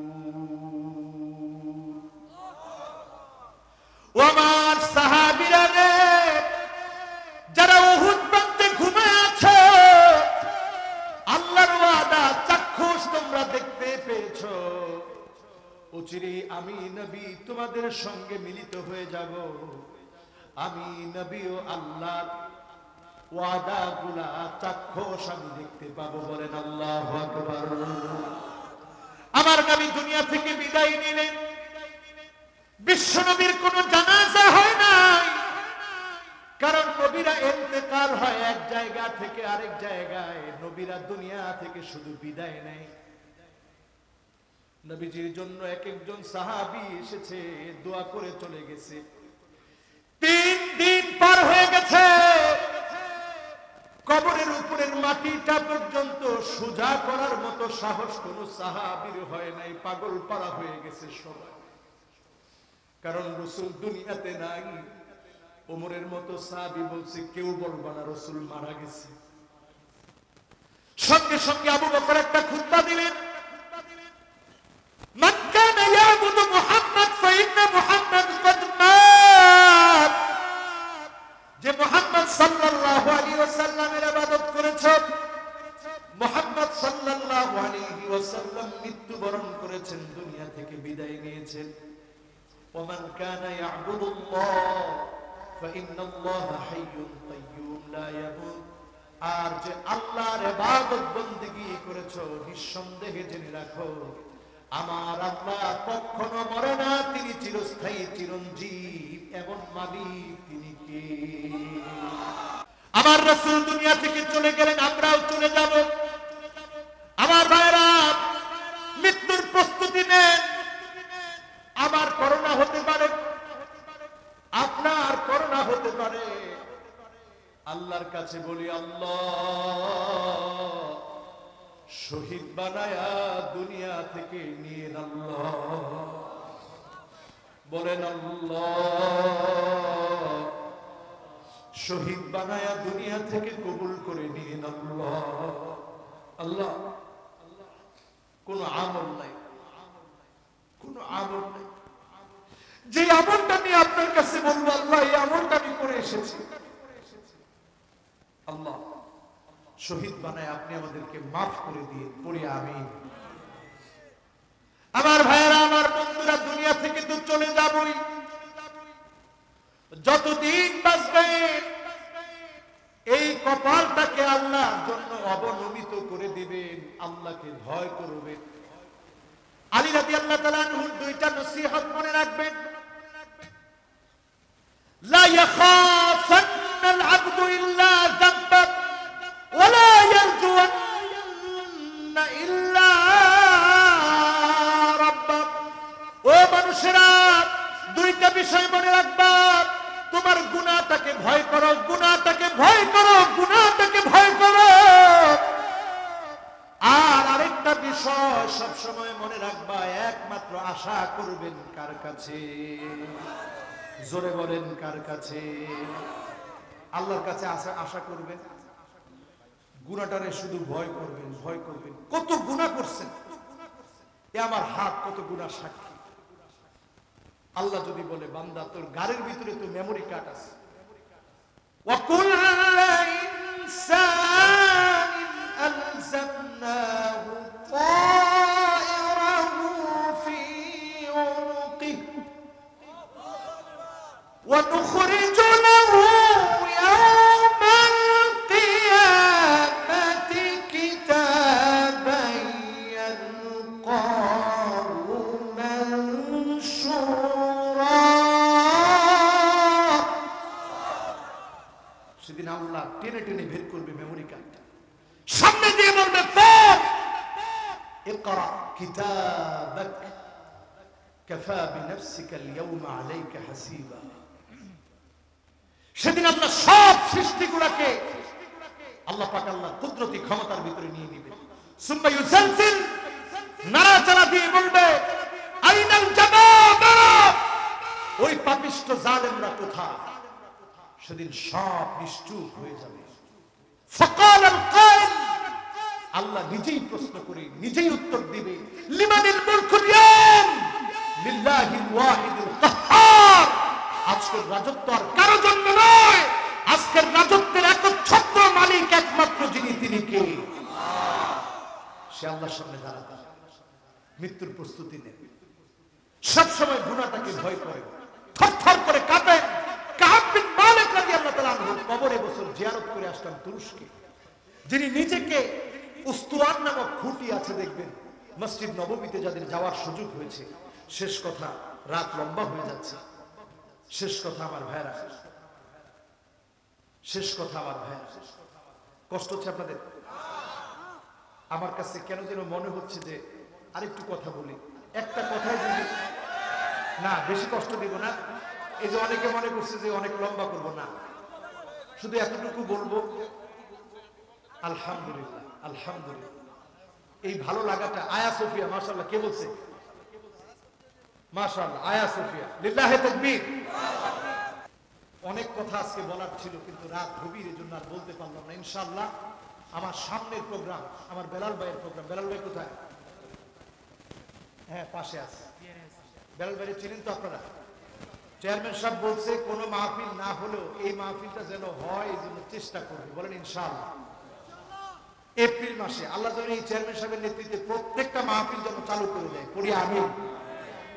S1: ও আমার সাহাবীরা, আমি নবী তোমাদের সঙ্গে মিলিত হয়ে যাব, আমি নবী ও আল্লাহর ওয়াদাগুলা চাক্ষুষ আমি দেখতে পাবো। বলেন আল্লাহু আকবার। আমার নবী দুনিয়া থেকে বিদায় নিলেন, বিশ্ব নবীর কোনো জানাজা হয় নাই, কারণ নবীরা ইন্তেকাল হয় এক জায়গা থেকে আরেক জায়গায়, নবীরা দুনিয়া থেকে শুধু বিদায় নেয়। নবীজির জন্য এক একজন সাহাবী এসেছে, দোয়া করে চলে গেছে। 3 দিন পার হয়ে গেছে, কবরের উপরের মাটিটা পর্যন্ত সোজা করার মতো সাহস কোন সাহাবীর হয় নাই। পাগল পাড়া হয়ে গেছে সবাই, কারণ রাসূল দুনিয়াতে নাই। ওমরের মতো সাহাবী বলছে, কেউ বলবা না রাসূল মারা গেছে। সঙ্গে সঙ্গে আবু বকর একটা খুতবা দিলেন, মান কানা ইয়াবুদু মুহাম্মদ ফাইন্না মুহাম্মদ কদ মাত। যে মুহাম্মদ সাল্লাল্লাহু আলাইহি ওয়াসাল্লামের ইবাদত করেছে, মুহাম্মদ সাল্লাল্লাহু আলাইহি ওয়াসাল্লাম মৃত্যুবরণ করেছেন, দুনিয়া থেকে বিদায় নিয়েছেন। ওমান কানা ইয়াবুদুল্লাহ ফাইন্নাল্লাহা হাইয়্যুন কাইয়্যুম লা ইয়ামুত। আর যে আল্লাহর ইবাদত বندگی করেছো, নিঃসন্দেহে জেনে রাখো আমার আল্লাহ কখনো মরে না, তিনি চিরস্থায়ী চিরঞ্জীব। এমন মালিক তিনি কে? আমার রাসূল দুনিয়া থেকে চলে গেলেন, আমরাও চলে যাব। আমার ভাইরা মৃত্যুর প্রস্তুতি নেন। আমার করোনা হতে পারে, আপনার করোনা হতে পারে। আল্লাহর কাছে বলি, আল্লাহ শহীদ বানায়া দুনিয়া থেকে নিয়ে আল্লাহ। বলেন আল্লাহ শহীদ বানায়া দুনিয়া থেকে কবুল করে নিয়ে আল্লাহ। আল্লাহ কোন আমল নাই, কোন আমল নাই যে আমলটা নিয়ে আপনার কাছে বলবো আল্লাহ এই আমলটা আমি করে এসেছি, আল্লাহ শহীদ বানায় আপনি আমাদেরকে মাফ করে দিয়ে পড়ি আমিন। আমার ভাইয়েরা, আমার বন্ধুরা, দুনিয়া থেকে তো চলে যাবই। যতদিন বাঁচবেন এই কপালটাকে আল্লাহর জন্য অবনমিত করে দিবেন, আল্লাহকে ভয় করবেন। আলী রাদিয়াল্লাহু তাআলা আনহুর 2টা নসিহত মনে রাখবেন। লা ইয়াখাফান্নাল আবদু ইল্লা যাব্বা ওয়ালা ইয়ারজুওয়ান্না ইল্লা রাব্বা। ও মানুষেরা, 2টা বিষয় মনে রাখবা। তোমার গুনাহটাকে ভয় করো, গুনাহটাকে ভয় করো, গুনাহটাকে ভয় করো। আর আরেকটা বিষয় সব সময় মনে রাখবা, একমাত্র আশা করবেন কার কাছে? জোরে বলেন কার কাছে? আল্লাহর কাছে আশা করবেন। গুনাহটারে শুধু ভয় করবেন, ভয় করবেন। কত গুনাহ করছেন, এ আমার হাত কত গুনাহ সাক্ষী। আল্লাহ যদি বলে, বান্দা তোর গাড়ির ভিতরে তো মেমোরি কার্ড আছে। ওয়া কুল্লু ইনসানিন আলজামনাহু তায়রাহু ফি উনুকিহি ওয়া নুখরিজু লাহু ইয়াওমাল কিয়ামাতি কিতাবান ইয়ালকাহু মানশুরা। সেদিন আল্লাহ টেনে টেনে বের করবে মেমোরি কার্ডটা, সামনে দিয়ে বলবে, পড়, ইকরা কিতাবাক কাফা বিনফসিকা আল-ইয়াওমা আলাইকা হাসিবা। সেদিন আল্লাহ সব সৃষ্টিগুলোকে আল্লাহ পাক আল্লাহ কুদরতি ক্ষমতার ভিতরে নিয়ে নেবে। সুম্মা ইউসালসিল, নাড়াচাড়া দিয়ে বলবে, আইনাল জামাবা, ওই পাপিষ্ঠ জালেমরা কোথায়? সেদিন সব নিশ্চুপ হয়ে যাবে। ফাকাল আল কাইল, আল্লাহ নিজেই প্রশ্ন করে নিজেই উত্তর দিবে, লিমানিল মুলকুল ইয়াম লিল্লাহিল ওয়াহিদুল কাহ্হার। আজকের রাজত্ব আর কারো জন্য নয়, আজকের রাজত্বের একচ্ছত্র মালিক একমাত্র যিনি, তিনি কে? সে আল্লাহর সামনে দাঁড়াতে মৃত্যুর প্রস্তুতি নেবে। সবসময় গুনাহটাকে ভয় করে, থরথর করে কাঁপেন। কাব বিন মালিক রাদিয়াল্লাহু তাআলা আনহু কবরে বছর জিয়ারত করে আসলেন তুরস্কে, যিনি নিজেকে উস্তুয়ান নামক খুঁটি আছে দেখবেন মসজিদ নববীতে যাদের যাওয়ার সুযোগ হয়েছে। শেষ কথা, রাত লম্বা হয়ে যাচ্ছে, শেষ কথা আমার ভাইরা, শেষ কথা আমার ভাইরা, কষ্ট হচ্ছে আপনাদের? আমার কাছে কেন যেন মনে হচ্ছে যে আরেকটু কথা বলি, একটা কথাই যদি না, বেশি কষ্ট দিব না। এই যে অনেকে মনে করছে যে অনেক লম্বা করব না, শুধু এতটুকু বলবো, আলহামদুলিল্লাহ আলহামদুলিল্লাহ। এই ভালো লাগাটা, আয়া সোফিয়া মাশাআল্লাহ, কে বলছে? মাশাআল্লাহ, আয়া সোফিয়া, লিল্লাহি তাকবীর। অনেক কথা আজকে বলার ছিল, কিন্তু রাত গভীর, এই জন্য আর বলতে পারলাম না। ইনশাআল্লাহ আমার সামনের প্রোগ্রাম, আমার বেলাল ভাইয়ের প্রোগ্রাম। বেলাল ভাই কোথায়? হ্যাঁ, পাশে আছে। বেলাল ভাই চিনেন তো আপনারা? চেয়ারম্যান সাহেব বলছে কোনো মাহফিল না হলেও এই মাহফিলটা যেন হয়, এই জন্য চেষ্টা করবে। বলেন ইনশাআল্লাহ। এপ্রিল মাসে আল্লাহ যেন এই চেয়ারম্যান সাহেবের নেতৃত্বে প্রত্যেকটা মাহফিল যেন চালু করে দেয়, পড়ি আমিন।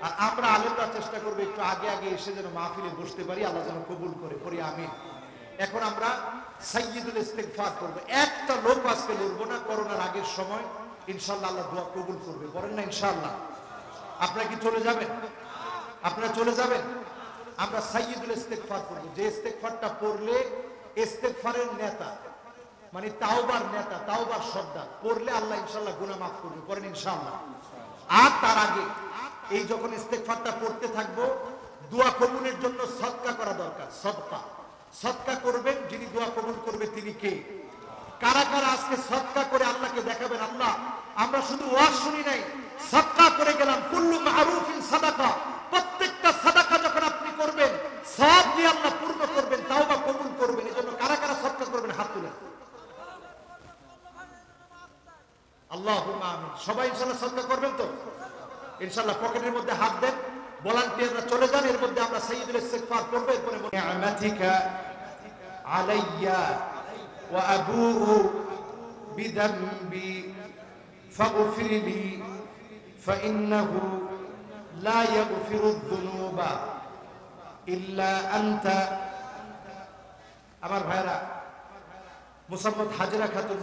S1: আর আমরা আলেমরা চেষ্টা করবো একটু আগে আগে এসে যেন মাহফিলে বসতে পারি, আল্লাহ যেন কবুল করে, পড়ি আমিন। এখন আমরা সাইয়্যিদুল ইস্তিগফার করবো, একটা লোক আজকে লড়বো না। করোনার আগের সময় ইনশাআল্লাহ আল্লাহ দোয়া কবুল করবে, বলেন না ইনশাআল্লাহ? আপনারা কি চলে যাবেন? আপনারা চলে যাবেন? আমরা সাইয়্যিদুল ইস্তিগফার করবো, যে ইস্তিগফারটা পড়লে ইস্তিগফারের নেতা, মানে তাওবার নেতা, তাওবার সর্দার পড়লে আল্লাহ ইনশাআল্লাহ গুনাহ মাফ করবে, বলেন ইনশাআল্লাহ। আর তার আগে এই যখন ইস্তিগফারটা পড়তে থাকবো, দোয়া কবুলের জন্য সদকা করা দরকার। সদকা, সদকা করবেন, যিনি দোয়া কবুল করবে তিনি কে? কারা কারা আজকে সদকা করে আল্লাহকে দেখাবেন? আল্লাহ, আমরা শুধু ওয়াজ শুনি নাই, সদকা করে গেলাম। কুল্লু মারুফিন সাদাকা, প্রত্যেকটা সাদাকা যখন আপনি করবেন সব দিয়ে আল্লাহ পূর্ণ করবেন, তাওবা কবুল করবেন। এজন্য কারা কারা সদকা করবেন হাত তুলেন। আল্লাহুম্মা আমিন। সবাই ইনশাআল্লাহ সদকা করবেন তো? ইনশাআল্লাহ পকেটের মধ্যে হাত দেন, ভলান্টিয়াররা চলে যান, এর মধ্যে আমরা সাইয়্যিদুল ইস্তিগফার করব। এরপরে নি'মাতিকা আলাইয়া ওয়া আবুউ বিযামবি ফাগফিরলি ফাইন্নাহু লা ইয়াগফিরুয যুনুবা ইল্লা আনতা। আমার ভাইরা, মুসাম্মদ হাজরা খাতুন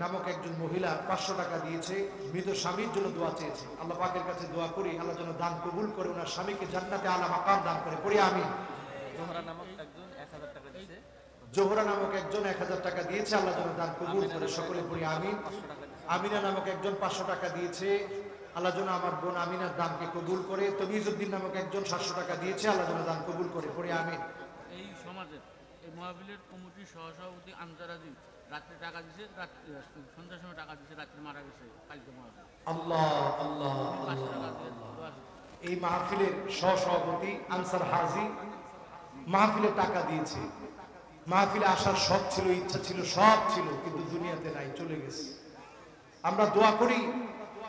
S1: নামক একজন মহিলা 500 টাকা দিয়েছে, মৃত স্বামীর জন্য দোয়া চেয়েছে। আল্লাহ পাকের কাছে দোয়া করি আল্লাহ যেন দান কবুল করে, ওনার স্বামীকে জান্নাতে আলা মাকাম দান করে, পড়ি আমিন। জোহরা নামক একজন 1000 টাকা দিয়েছে, জোহরা নামক একজন 1000 টাকা দিয়েছে, আল্লাহ যেন দান কবুল করে, সকলে পড়ি আমিন। আমিনা নামক একজন 500 টাকা দিয়েছে, আল্লাহ যেন আমার বোন আমিনার দানকে কবুল করে। তমিজউদ্দিন নামক একজন 700 টাকা দিয়েছে, আল্লাহ যেন দান কবুল করে, পড়ি আমিন।
S2: এই সমাজের এই মাহফিলের কমিটির সহসভাপতি আনসারাজি রাত্রে টাকা দিয়েছে, সন্ধ্যার সময় টাকা দিয়েছে, রাত্রে মারা গেছে কালকে মাহফিল।
S1: আল্লাহ আল্লাহ। এই মাহফিলের সহসভাপতি আনসার হাজি মাহফিলে টাকা দিয়েছে। মাহফিলে আসার শখ ছিল, ইচ্ছা ছিল, সব ছিল, কিন্তু দুনিয়াতে নাই, চলে গেছে। আমরা দোয়া করি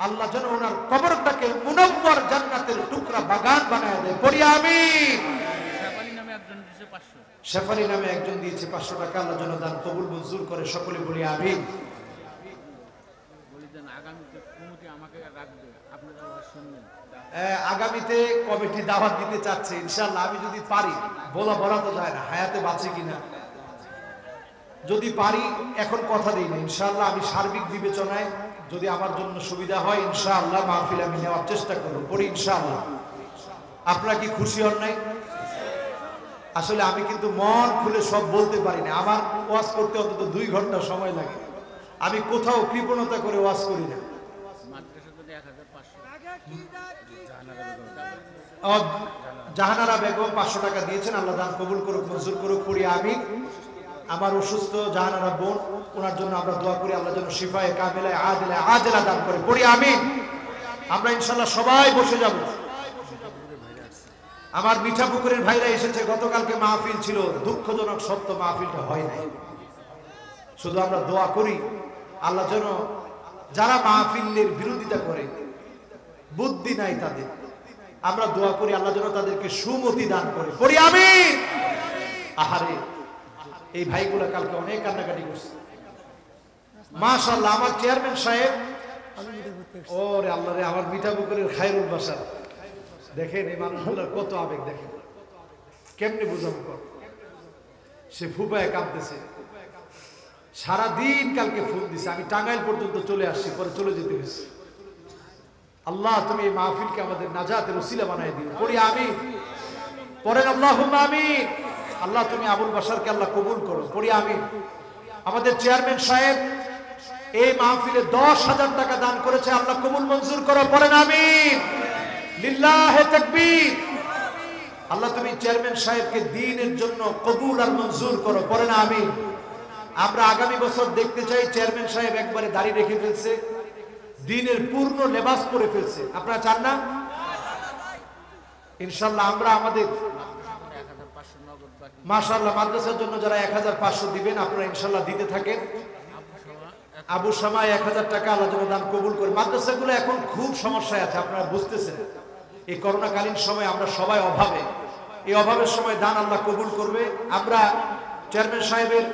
S1: আল্লাহ যেন ওনার কবরটাকে মুনব্বর জান্নাতের টুকরা বাগান বানায় দেয়, পড়ি আমিন।
S2: শেফালি নামে একজন দিয়েছে 500,
S1: শেফালি নামে একজন দিয়েছে 500 টাকা, আল্লাহ যেন দান কবুল মঞ্জুর করে, সকলে বলি আমিন।
S2: বলি দেন আগামীতে কমিটি আমাকে রাখবে, আপনারা ওয়াজ শুনবেন।
S1: আগামীতে কমিটি দাওয়াত দিতে চাচ্ছে ইনশাআল্লাহ, আমি যদি পারি, বলা তো যায় না, হায়াতে বাঁচে কিনা, যদি পারি এখন কথা দিই না, ইনশাআল্লাহ আমি সার্বিক বিবেচনায় যদি আমার জন্য সুবিধা হয় ইনশাআল্লাহ মাহফিল আমি নেওয়ার চেষ্টা করব, পড়ি ইনশাআল্লাহ। আপনারা কি খুশি হন নাই? আসলে আমি কিন্তু মন খুলে সব বলতে পারি না, আমার ওয়াজ করতে অন্তত 2 ঘন্টা সময় লাগে, আমি কোথাও কৃপণতা করে ওয়াজ করি না। জাহানারা বেগম 500 টাকা দিয়েছেন, আল্লাহ দান কবুল করুক, মঞ্জুর করুক, পড়ি আমিন। আমার অসুস্থ জাহানারা বোন, ওনার জন্য আমরা দোয়া করি আল্লাহ যেন শিফায়ে কামিলায়ে আজেলা দান করে, পড়ি আমিন। আমরা ইনশাআল্লাহ সবাই বসে যাব। আমার মিঠাপুকুরের ভাইরা এসেছে, গতকালকে মাহফিল ছিল, দুঃখজনক সত্য মাহফিলটা হয় নাই। শুধু আমরা দোয়া করি আল্লাহ যেন যারা মাহফিলের বিরোধিতা করে, বুদ্ধি নাই তাদের, আমরা দোয়া করি আল্লাহ যেন তাদেরকে সুমতি দান করে, পড়ি আমিন। আহারে, এই ভাইগুলা কালকে অনেক কান্নাকাটি করছে, মাশাআল্লাহ। আমার চেয়ারম্যান সাহেব, ওরে আল্লাহ রে, আমার মিঠাপুকুরের খায়রুল বাসার দেখেন এই মানুষগুলোর কত আবেগ, দেখেন কেমনে বুঝাবো। সে ফুপায় কাঁদতেছে, সারাদিন কালকে ফোন দিছে, আমি টাঙ্গাইল পর্যন্ত চলে আসছি, পরে চলে যেতে হয়েছে। আল্লাহ তুমি এই মাহফিলকে আমাদের নাজাতের উসিলা বানাই দিও, পড়ি আমিন, পড়েন আল্লাহুম্মা আমিন। আল্লাহ তুমি আবুল বাশারকে আল্লাহ কবুল করো, পড়ি আমিন। আমাদের চেয়ারম্যান সাহেব এই মাহফিলে 10,000 টাকা দান করেছে, আল্লাহ কবুল মঞ্জুর করো, পড়েন আমিন, লিল্লাহে তাকবীর। আল্লাহ তুমি চেয়ারম্যান সাহেবকে দ্বীনের জন্য কবুল আর মঞ্জুর করো, পড়েন আমিন। আমরা আগামী বছর দেখতে চাই চেয়ারম্যান সাহেব একবারে দাড়ি রেখে ফেলছে, দ্বীনের পূর্ণ লেবাস পরে ফেলছে, আপনারা চান না? ইনশাআল্লাহ আমরা আমাদের মাশাআল্লাহ মাদ্রাসার জন্য যারা 1500 দিবেন আপনারা ইনশাআল্লাহ দিতে থাকেন। আবু শামা 1000 টাকা আল্লাহ যেন দান কবুল করে। মাদ্রাসাগুলো এখন খুব সমস্যায় আছে, আপনারা বুঝতেছেন। এই করোনাকালীন সময় আমরা সবাই অভাবে, এই অভাবের সময় দান আল্লাহ কবুল করবে। আমরা চেয়ারম্যান সাহেবের